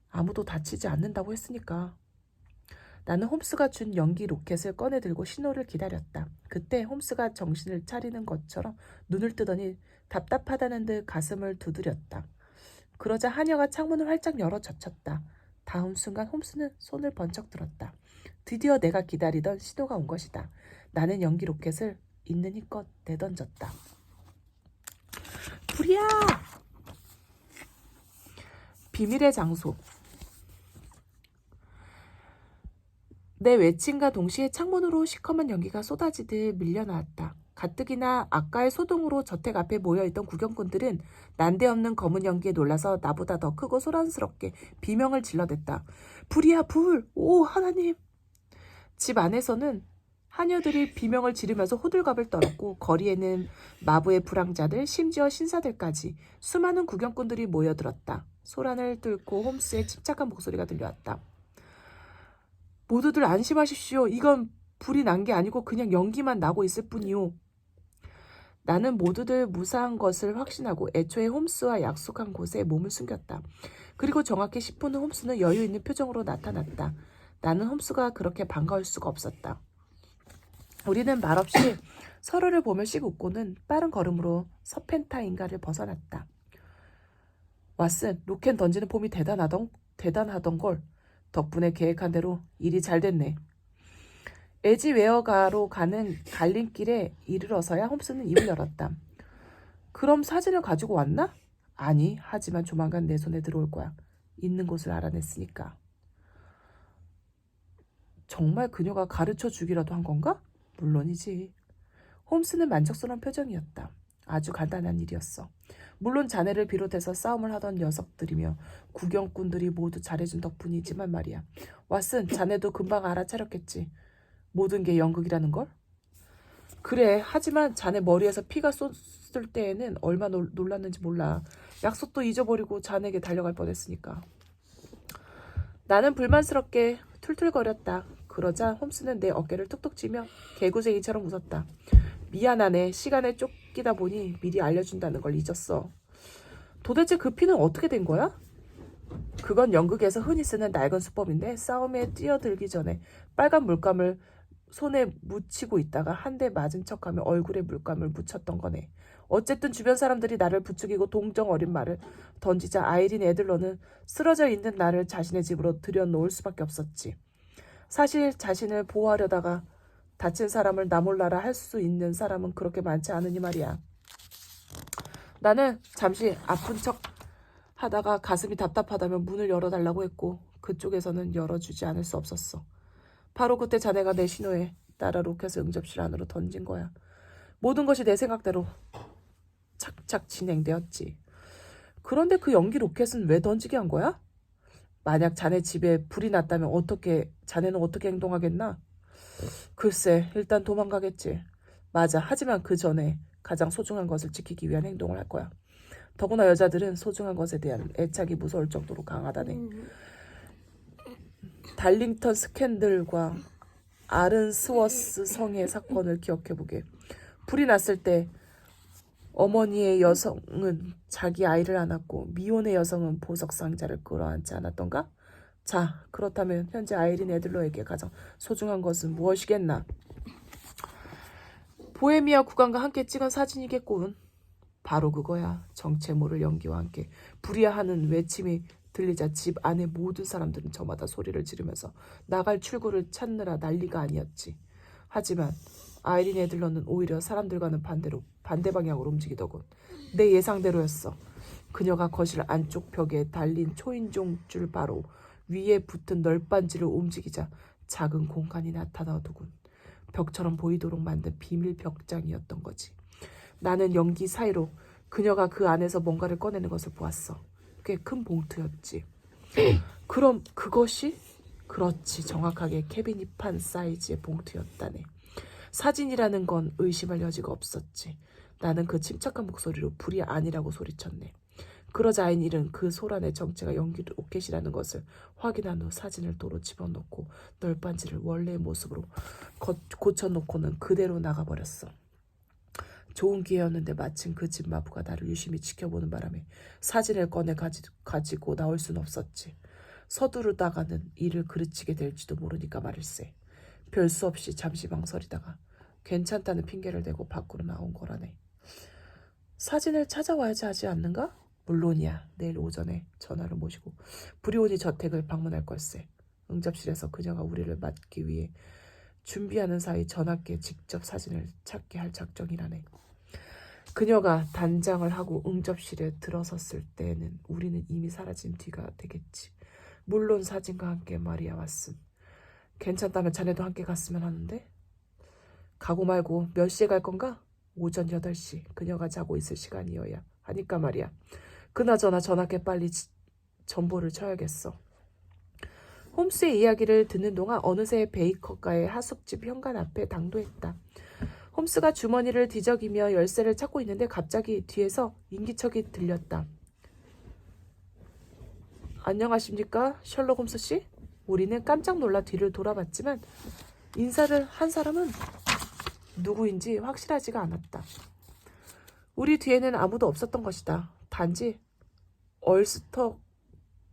아무도 다치지 않는다고 했으니까. 나는 홈스가 준 연기 로켓을 꺼내 들고 신호를 기다렸다. 그때 홈스가 정신을 차리는 것처럼 눈을 뜨더니 답답하다는 듯 가슴을 두드렸다. 그러자 하녀가 창문을 활짝 열어 젖혔다. 다음 순간 홈스는 손을 번쩍 들었다. 드디어 내가 기다리던 신호가 온 것이다. 나는 연기 로켓을 있는 힘껏 내던졌다. 불이야! 비밀의 장소. 내 외침과 동시에 창문으로 시커먼 연기가 쏟아지듯 밀려나왔다. 가뜩이나 아까의 소동으로 저택 앞에 모여있던 구경꾼들은 난데없는 검은 연기에 놀라서 나보다 더 크고 소란스럽게 비명을 질러댔다. 불이야 불! 오 하나님! 집 안에서는 하녀들이 비명을 지르면서 호들갑을 떨었고 거리에는 마부의 불황자들 심지어 신사들까지 수많은 구경꾼들이 모여들었다. 소란을 뚫고 홈스의 침착한 목소리가 들려왔다. 모두들 안심하십시오. 이건 불이 난 게 아니고 그냥 연기만 나고 있을 뿐이요. 나는 모두들 무사한 것을 확신하고 애초에 홈스와 약속한 곳에 몸을 숨겼다. 그리고 정확히 10분 후 홈스는 여유 있는 표정으로 나타났다. 나는 홈스가 그렇게 반가울 수가 없었다. 우리는 말없이 서로를 보며 씩 웃고는 빠른 걸음으로 서펜타인가를 벗어났다. 왓슨, 로켓 던지는 폼이 대단하던 걸. 덕분에 계획한 대로 일이 잘 됐네. 에지웨어가로 가는 갈림길에 이르러서야 홈스는 입을 열었다. 그럼 사진을 가지고 왔나? 아니, 하지만 조만간 내 손에 들어올 거야. 있는 곳을 알아냈으니까. 정말 그녀가 가르쳐 주기라도 한 건가? 물론이지. 홈스는 만족스러운 표정이었다. 아주 간단한 일이었어. 물론 자네를 비롯해서 싸움을 하던 녀석들이며 구경꾼들이 모두 잘해준 덕분이지만 말이야. 왓슨, 자네도 금방 알아차렸겠지. 모든 게 연극이라는 걸? 그래, 하지만 자네 머리에서 피가 쏟을 때에는 얼마나 놀랐는지 몰라. 약속도 잊어버리고 자네에게 달려갈 뻔했으니까. 나는 불만스럽게 툴툴거렸다. 그러자 홈스는 내 어깨를 툭툭 치며 개구쟁이처럼 웃었다. 미안하네. 시간에 쫓기다 보니 미리 알려준다는 걸 잊었어. 도대체 그 피는 어떻게 된 거야? 그건 연극에서 흔히 쓰는 낡은 수법인데 싸움에 뛰어들기 전에 빨간 물감을 손에 묻히고 있다가 한 대 맞은 척하며 얼굴에 물감을 묻혔던 거네. 어쨌든 주변 사람들이 나를 부추기고 동정 어린 말을 던지자 아이린 애들러는 쓰러져 있는 나를 자신의 집으로 들여놓을 수밖에 없었지. 사실 자신을 보호하려다가 다친 사람을 나 몰라라 할 수 있는 사람은 그렇게 많지 않으니 말이야. 나는 잠시 아픈 척 하다가 가슴이 답답하다면 문을 열어달라고 했고 그쪽에서는 열어주지 않을 수 없었어. 바로 그때 자네가 내 신호에 따라 로켓을 응접실 안으로 던진 거야. 모든 것이 내 생각대로 착착 진행되었지. 그런데 그 연기 로켓은 왜 던지게 한 거야? 만약 자네 집에 불이 났다면 자네는 어떻게 행동하겠나? 글쎄, 일단 도망가겠지. 맞아. 하지만 그 전에 가장 소중한 것을 지키기 위한 행동을 할 거야. 더구나 여자들은 소중한 것에 대한 애착이 무서울 정도로 강하다네. 달링턴 스캔들과 아른스워스 성의 사건을 기억해보게. 불이 났을 때 어머니의 여성은 자기 아이를 안았고 미혼의 여성은 보석 상자를 끌어안지 않았던가? 자, 그렇다면 현재 아이린 애들러에게 가장 소중한 것은 무엇이겠나? 보헤미아 국왕과 함께 찍은 사진이겠군. 바로 그거야. 정체 모를 연기와 함께 불이야하는 외침이 들리자 집 안의 모든 사람들은 저마다 소리를 지르면서 나갈 출구를 찾느라 난리가 아니었지. 하지만 아이린 애들러는 오히려 사람들과는 반대 방향으로 움직이더군. 내 예상대로였어. 그녀가 거실 안쪽 벽에 달린 초인종 줄 바로 위에 붙은 널빤지를 움직이자 작은 공간이 나타나더군. 벽처럼 보이도록 만든 비밀 벽장이었던 거지. 나는 연기 사이로 그녀가 그 안에서 뭔가를 꺼내는 것을 보았어. 꽤 큰 봉투였지. 그럼 그것이? 그렇지, 정확하게 캐비닛판 사이즈의 봉투였다네. 사진이라는 건 의심할 여지가 없었지. 나는 그 침착한 목소리로 불이 아니라고 소리쳤네. 그러자 아이닐은 그 소란의 정체가 연기 로켓이라는 것을 확인한 후 사진을 도로 집어넣고 널빤지를 원래의 모습으로 고쳐놓고는 그대로 나가버렸어. 좋은 기회였는데 마침 그 집 마부가 나를 유심히 지켜보는 바람에 사진을 꺼내 가지고 나올 순 없었지. 서두르다가는 일을 그르치게 될지도 모르니까 말일세. 별 수 없이 잠시 망설이다가 괜찮다는 핑계를 대고 밖으로 나온 거라네. 사진을 찾아와야지 하지 않는가? 물론이야. 내일 오전에 전화를 모시고 브리오니 저택을 방문할 걸세. 응접실에서 그녀가 우리를 맞기 위해 준비하는 사이 전학께 직접 사진을 찾게 할 작정이라네. 그녀가 단장을 하고 응접실에 들어섰을 때는 우리는 이미 사라진 뒤가 되겠지. 물론 사진과 함께 말이야 왓슨. 괜찮다면 자네도 함께 갔으면 하는데. 가고 말고 몇 시에 갈 건가? 오전 8시. 그녀가 자고 있을 시간이어야 하니까 말이야. 그나저나 전학께 빨리 전보를 쳐야겠어. 홈스의 이야기를 듣는 동안 어느새 베이커가의 하숙집 현관 앞에 당도했다. 홈스가 주머니를 뒤적이며 열쇠를 찾고 있는데 갑자기 뒤에서 인기척이 들렸다. 안녕하십니까? 셜록 홈스 씨? 우리는 깜짝 놀라 뒤를 돌아봤지만 인사를 한 사람은 누구인지 확실하지가 않았다. 우리 뒤에는 아무도 없었던 것이다. 단지 얼스터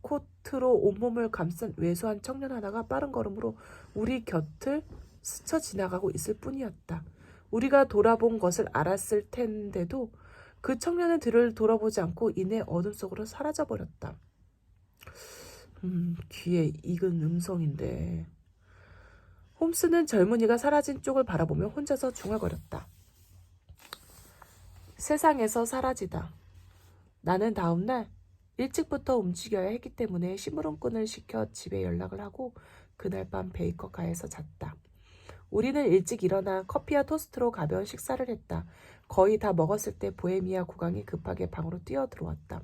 코트로 온몸을 감싼 왜소한 청년 하나가 빠른 걸음으로 우리 곁을 스쳐 지나가고 있을 뿐이었다. 우리가 돌아본 것을 알았을 텐데도 그 청년은 뒤를 돌아보지 않고 이내 어둠 속으로 사라져버렸다. 귀에 익은 음성인데. 홈스는 젊은이가 사라진 쪽을 바라보며 혼자서 중얼거렸다. 세상에서 사라지다. 나는 다음날 일찍부터 움직여야 했기 때문에 심부름꾼을 시켜 집에 연락을 하고 그날 밤 베이커가에서 잤다. 우리는 일찍 일어나 커피와 토스트로 가벼운 식사를 했다. 거의 다 먹었을 때 보헤미아 국왕이 급하게 방으로 뛰어들어왔다.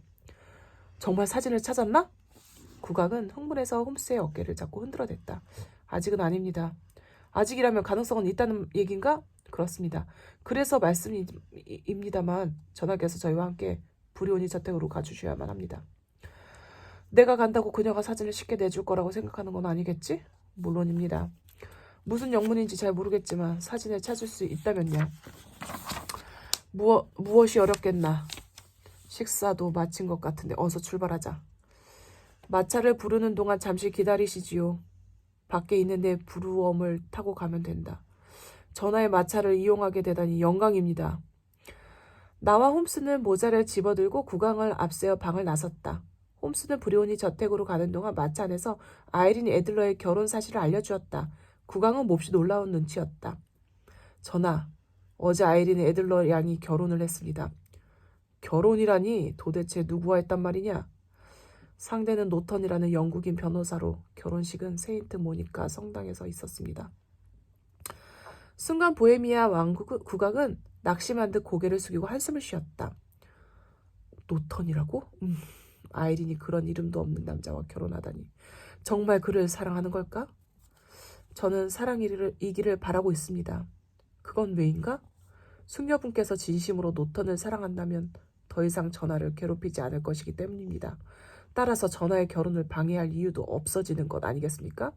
정말 사진을 찾았나? 국왕은 흥분해서 홈스의 어깨를 잡고 흔들어댔다. 아직은 아닙니다. 아직이라면 가능성은 있다는 얘긴가? 그렇습니다. 그래서 말씀입니다만 전하께서 저희와 함께 브리오니 저택으로 가주셔야만 합니다. 내가 간다고 그녀가 사진을 쉽게 내줄 거라고 생각하는 건 아니겠지? 물론입니다. 무슨 영문인지 잘 모르겠지만 사진을 찾을 수 있다면요. 무엇이 어렵겠나. 식사도 마친 것 같은데 어서 출발하자. 마차를 부르는 동안 잠시 기다리시지요. 밖에 있는데 부루엄을 타고 가면 된다. 전하의 마차를 이용하게 되다니 영광입니다. 나와 홈스는 모자를 집어들고 국왕을 앞세워 방을 나섰다. 홈스는 브리온이 저택으로 가는 동안 마차 안에서 아이린 애들러의 결혼 사실을 알려주었다. 국왕은 몹시 놀라운 눈치였다. 전하, 어제 아이린 애들러 양이 결혼을 했습니다. 결혼이라니 도대체 누구와 했단 말이냐? 상대는 노턴이라는 영국인 변호사로 결혼식은 세인트 모니카 성당에서 있었습니다. 순간 보헤미아 국왕은 낙심한 듯 고개를 숙이고 한숨을 쉬었다. 노턴이라고? 아이린이 그런 이름도 없는 남자와 결혼하다니. 정말 그를 사랑하는 걸까? 저는 사랑이기를 바라고 있습니다. 그건 왜인가? 숙녀분께서 진심으로 노턴을 사랑한다면 더 이상 전하를 괴롭히지 않을 것이기 때문입니다. 따라서 전하의 결혼을 방해할 이유도 없어지는 것 아니겠습니까?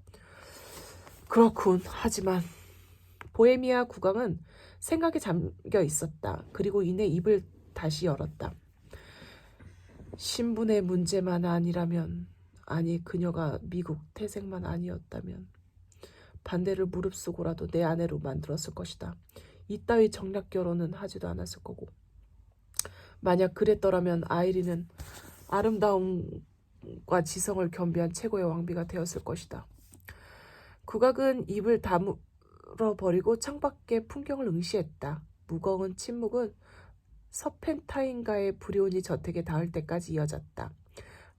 그렇군. 하지만 보헤미아 국왕은 생각에 잠겨 있었다. 그리고 이내 입을 다시 열었다. 신분의 문제만 아니라면, 아니 그녀가 미국 태생만 아니었다면 반대를 무릅쓰고라도 내 아내로 만들었을 것이다. 이따위 정략 결혼은 하지도 않았을 거고. 만약 그랬더라면 아이린은 아름다움과 지성을 겸비한 최고의 왕비가 되었을 것이다. 국왕은 입을 다물어버리고 창밖의 풍경을 응시했다. 무거운 침묵은 서펜타인가의 브리온이 저택에 닿을 때까지 이어졌다.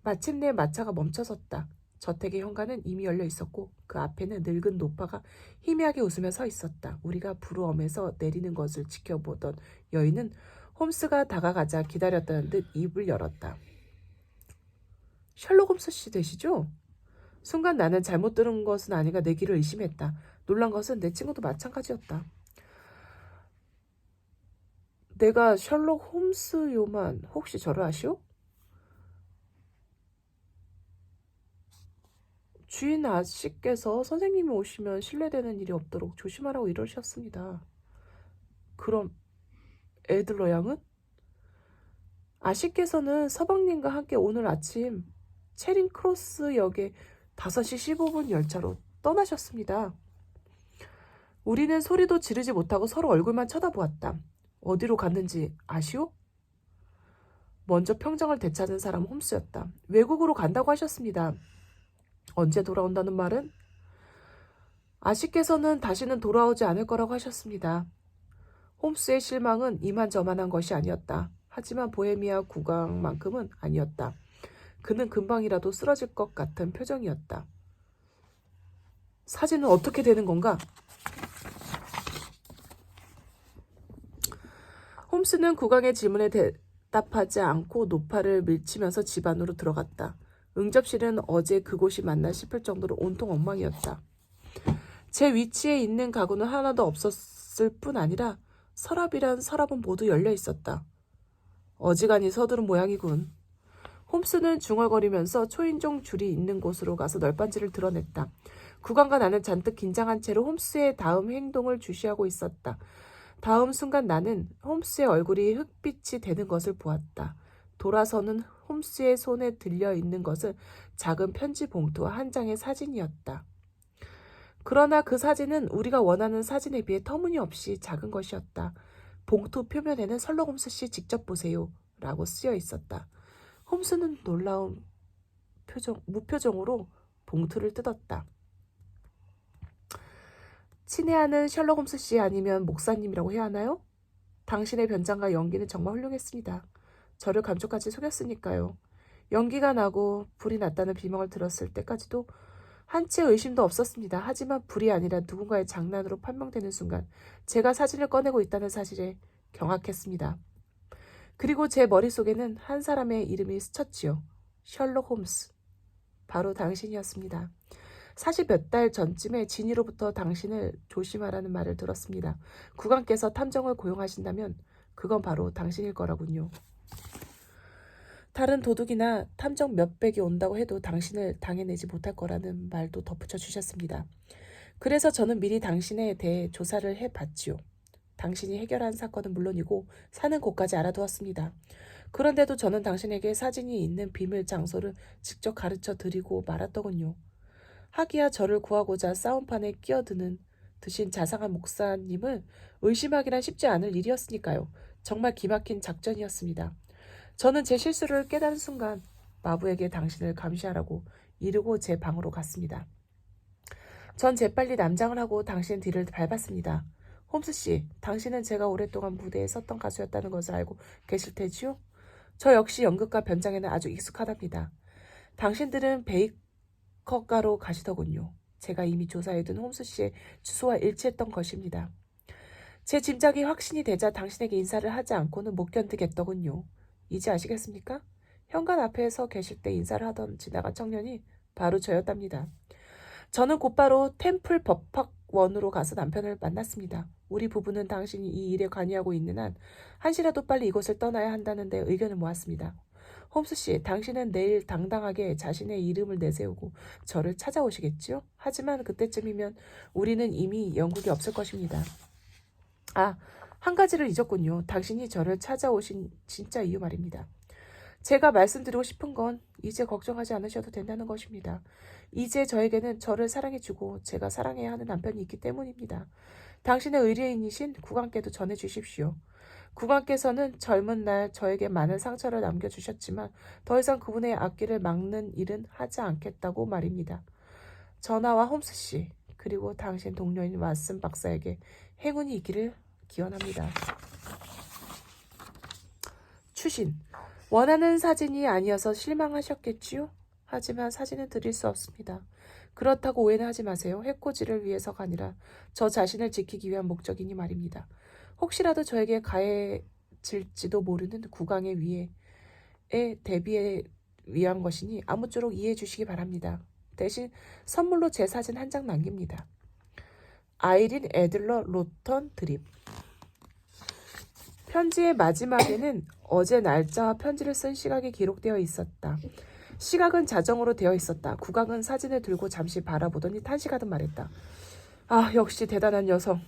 마침내 마차가 멈춰섰다. 저택의 현관은 이미 열려 있었고 그 앞에는 늙은 노파가 희미하게 웃으며 서 있었다. 우리가 부르엄에서 내리는 것을 지켜보던 여인은 홈스가 다가가자 기다렸다는 듯 입을 열었다. 셜록 홈스 씨 되시죠? 순간 나는 잘못 들은 것은 아닌가 내 귀를 의심했다. 놀란 것은 내 친구도 마찬가지였다. 내가 셜록 홈스요만 혹시 저를 아시오? 주인 아씨께서 선생님이 오시면 실례되는 일이 없도록 조심하라고 이러셨습니다. 그럼 애들러 양은? 아씨께서는 서방님과 함께 오늘 아침 체링 크로스 역에 5시 15분 열차로 떠나셨습니다. 우리는 소리도 지르지 못하고 서로 얼굴만 쳐다보았다. 어디로 갔는지 아시오? 먼저 평정을 되찾은 사람 홈스였다. 외국으로 간다고 하셨습니다. 언제 돌아온다는 말은? 아씨께서는 다시는 돌아오지 않을 거라고 하셨습니다. 홈스의 실망은 이만저만한 것이 아니었다. 하지만 보헤미아 국왕만큼은 아니었다. 그는 금방이라도 쓰러질 것 같은 표정이었다. 사진은 어떻게 되는 건가? 홈스는 국왕의 질문에 대답하지 않고 노파를 밀치면서 집 안으로 들어갔다. 응접실은 어제 그곳이 맞나 싶을 정도로 온통 엉망이었다. 제 위치에 있는 가구는 하나도 없었을 뿐 아니라 서랍이란 서랍은 모두 열려 있었다. 어지간히 서두른 모양이군. 홈스는 중얼거리면서 초인종 줄이 있는 곳으로 가서 널빤지를 드러냈다. 국왕과 나는 잔뜩 긴장한 채로 홈스의 다음 행동을 주시하고 있었다. 다음 순간 나는 홈스의 얼굴이 흑빛이 되는 것을 보았다. 돌아서는 홈스의 손에 들려 있는 것은 작은 편지 봉투와 한 장의 사진이었다. 그러나 그 사진은 우리가 원하는 사진에 비해 터무니없이 작은 것이었다. 봉투 표면에는 셜록 홈스 씨 직접 보세요 라고 쓰여 있었다. 홈스는 놀라운 무표정으로 봉투를 뜯었다. 친애하는 셜록 홈스 씨 아니면 목사님이라고 해야 하나요? 당신의 변장과 연기는 정말 훌륭했습니다. 저를 감쪽같이 속였으니까요. 연기가 나고 불이 났다는 비명을 들었을 때까지도 한치의 의심도 없었습니다. 하지만 불이 아니라 누군가의 장난으로 판명되는 순간 제가 사진을 꺼내고 있다는 사실에 경악했습니다. 그리고 제 머릿속에는 한 사람의 이름이 스쳤지요. 셜록 홈스. 바로 당신이었습니다. 사실 몇 달 전쯤에 진이로부터 당신을 조심하라는 말을 들었습니다. 국왕께서 탐정을 고용하신다면 그건 바로 당신일 거라군요. 다른 도둑이나 탐정 몇백이 온다고 해도 당신을 당해내지 못할 거라는 말도 덧붙여 주셨습니다. 그래서 저는 미리 당신에 대해 조사를 해봤지요. 당신이 해결한 사건은 물론이고 사는 곳까지 알아두었습니다. 그런데도 저는 당신에게 사진이 있는 비밀 장소를 직접 가르쳐 드리고 말았더군요. 하기야 저를 구하고자 싸움판에 끼어드신 자상한 목사님을 의심하기란 쉽지 않을 일이었으니까요. 정말 기막힌 작전이었습니다. 저는 제 실수를 깨달은 순간 마부에게 당신을 감시하라고 이르고 제 방으로 갔습니다. 전 재빨리 남장을 하고 당신 뒤를 밟았습니다. 홈스 씨, 당신은 제가 오랫동안 무대에 섰던 가수였다는 것을 알고 계실 테지요? 저 역시 연극과 변장에는 아주 익숙하답니다. 당신들은 베이커가로 가시더군요. 제가 이미 조사해둔 홈스 씨의 주소와 일치했던 것입니다. 제 짐작이 확신이 되자 당신에게 인사를 하지 않고는 못 견디겠더군요. 이제 아시겠습니까? 현관 앞에 서 계실 때 인사를 하던 지나간 청년이 바로 저였답니다. 저는 곧바로 템플 법학원으로 가서 남편을 만났습니다. 우리 부부는 당신이 이 일에 관여하고 있는 한 한시라도 빨리 이곳을 떠나야 한다는 데 의견을 모았습니다. 홈스 씨, 당신은 내일 당당하게 자신의 이름을 내세우고 저를 찾아오시겠지요? 하지만 그때쯤이면 우리는 이미 영국에 없을 것입니다. 아, 한 가지를 잊었군요. 당신이 저를 찾아오신 진짜 이유 말입니다. 제가 말씀드리고 싶은 건 이제 걱정하지 않으셔도 된다는 것입니다. 이제 저에게는 저를 사랑해주고 제가 사랑해야 하는 남편이 있기 때문입니다. 당신의 의뢰인이신 국왕께도 전해주십시오. 국왕께서는 젊은 날 저에게 많은 상처를 남겨주셨지만 더 이상 그분의 앞길을 막는 일은 하지 않겠다고 말입니다. 전하와 홈스 씨, 그리고 당신 동료인 왓슨 박사에게 행운이 있기를 기원합니다. 추신. 원하는 사진이 아니어서 실망하셨겠지요? 하지만 사진은 드릴 수 없습니다. 그렇다고 오해는 하지 마세요. 해코지를 위해서가 아니라 저 자신을 지키기 위한 목적이니 말입니다. 혹시라도 저에게 가해질지도 모르는 국왕의 위해에 대비해 위한 것이니 아무쪼록 이해해 주시기 바랍니다. 대신 선물로 제 사진 한 장 남깁니다. 아이린 애들러 로턴 드립. 편지의 마지막에는 어제 날짜와 편지를 쓴 시각이 기록되어 있었다. 시각은 자정으로 되어 있었다. 국왕은 사진을 들고 잠시 바라보더니 탄식하듯 말했다. 아, 역시 대단한 여성.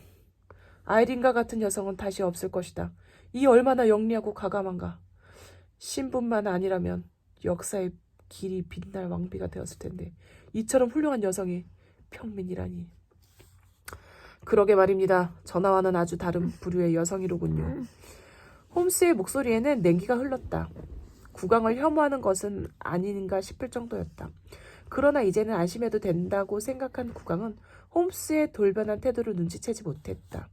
아이린과 같은 여성은 다시 없을 것이다. 이 얼마나 영리하고 가감한가. 신분만 아니라면 역사의 길이 빛날 왕비가 되었을 텐데 이처럼 훌륭한 여성이 평민이라니. 그러게 말입니다. 전하와는 아주 다른 부류의 여성이로군요. 홈스의 목소리에는 냉기가 흘렀다. 국왕을 혐오하는 것은 아닌가 싶을 정도였다. 그러나 이제는 안심해도 된다고 생각한 국왕은 홈스의 돌변한 태도를 눈치채지 못했다.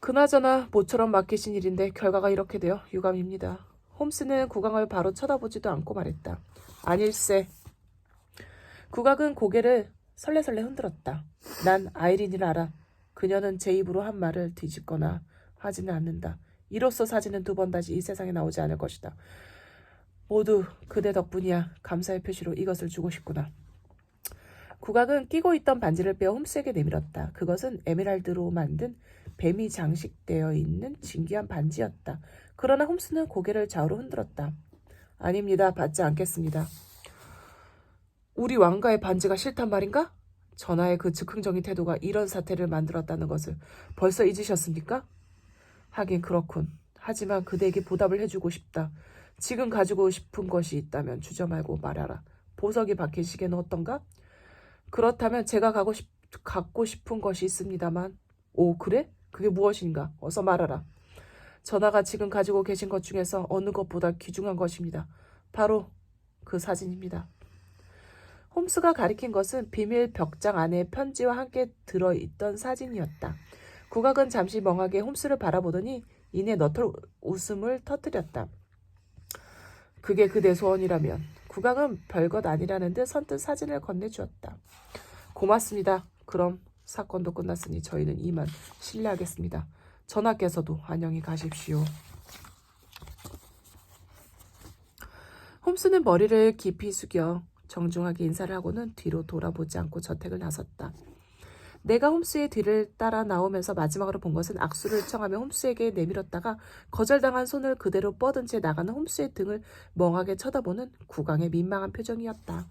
그나저나 모처럼 맡기신 일인데 결과가 이렇게 되어 유감입니다. 홈스는 국왕을 바로 쳐다보지도 않고 말했다. 아닐세. 국왕은 고개를 설레설레 흔들었다. 난 아이린을 알아. 그녀는 제 입으로 한 말을 뒤집거나 하지는 않는다. 이로써 사진은 두 번 다시 이 세상에 나오지 않을 것이다. 모두 그대 덕분이야. 감사의 표시로 이것을 주고 싶구나. 국왕은 끼고 있던 반지를 빼어 홈스에게 내밀었다. 그것은 에메랄드로 만든 뱀이 장식되어 있는 진귀한 반지였다. 그러나 홈스는 고개를 좌우로 흔들었다. 아닙니다. 받지 않겠습니다. 우리 왕가의 반지가 싫단 말인가? 전하의 그 즉흥적인 태도가 이런 사태를 만들었다는 것을 벌써 잊으셨습니까? 하긴 그렇군. 하지만 그대에게 보답을 해주고 싶다. 지금 가지고 싶은 것이 있다면 주저 말고 말하라. 보석이 박힌 시계는 어떤가? 그렇다면 제가 갖고 싶은 것이 있습니다만. 오, 그래? 그게 무엇인가? 어서 말하라. 전하가 지금 가지고 계신 것 중에서 어느 것보다 귀중한 것입니다. 바로 그 사진입니다. 홈스가 가리킨 것은 비밀 벽장 안에 편지와 함께 들어있던 사진이었다. 국왕은 잠시 멍하게 홈스를 바라보더니 이내 너털 웃음을 터뜨렸다. 그게 그대 소원이라면. 국왕은 별것 아니라는 듯 선뜻 사진을 건네주었다. 고맙습니다. 그럼 사건도 끝났으니 저희는 이만 실례하겠습니다. 전하께서도 안녕히 가십시오. 홈스는 머리를 깊이 숙여 정중하게 인사를 하고는 뒤로 돌아보지 않고 저택을 나섰다. 내가 홈스의 뒤를 따라 나오면서 마지막으로 본 것은 악수를 청하며 홈스에게 내밀었다가 거절당한 손을 그대로 뻗은 채 나가는 홈스의 등을 멍하게 쳐다보는 국왕의 민망한 표정이었다.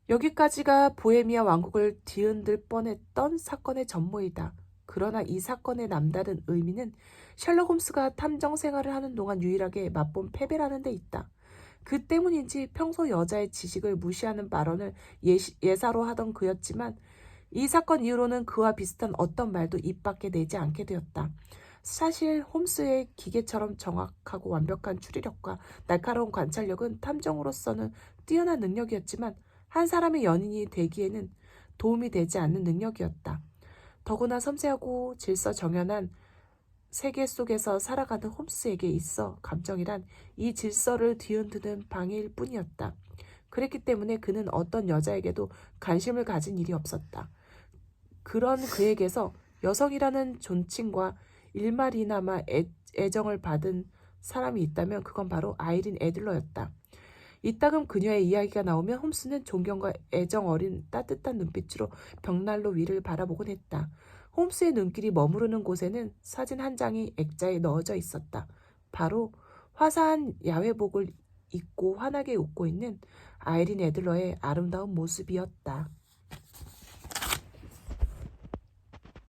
여기까지가 보헤미아 왕국을 뒤흔들 뻔했던 사건의 전모이다. 그러나 이 사건의 남다른 의미는 셜록 홈스가 탐정 생활을 하는 동안 유일하게 맛본 패배라는 데 있다. 그 때문인지 평소 여자의 지식을 무시하는 발언을 예사로 하던 그였지만 이 사건 이후로는 그와 비슷한 어떤 말도 입 밖에 내지 않게 되었다. 사실 홈스의 기계처럼 정확하고 완벽한 추리력과 날카로운 관찰력은 탐정으로서는 뛰어난 능력이었지만 한 사람의 연인이 되기에는 도움이 되지 않는 능력이었다. 더구나 섬세하고 질서정연한 세계 속에서 살아가는 홈스에게 있어 감정이란 이 질서를 뒤흔드는 방해일 뿐이었다. 그랬기 때문에 그는 어떤 여자에게도 관심을 가진 일이 없었다. 그런 그에게서 여성이라는 존칭과 일말이나마 애정을 받은 사람이 있다면 그건 바로 아이린 애들러였다. 이따금 그녀의 이야기가 나오면 홈스는 존경과 애정 어린 따뜻한 눈빛으로 벽난로 위를 바라보곤 했다. 홈스의 눈길이 머무르는 곳에는 사진 한 장이 액자에 넣어져 있었다. 바로 화사한 야외복을 입고 환하게 웃고 있는 아이린 애들러의 아름다운 모습이었다.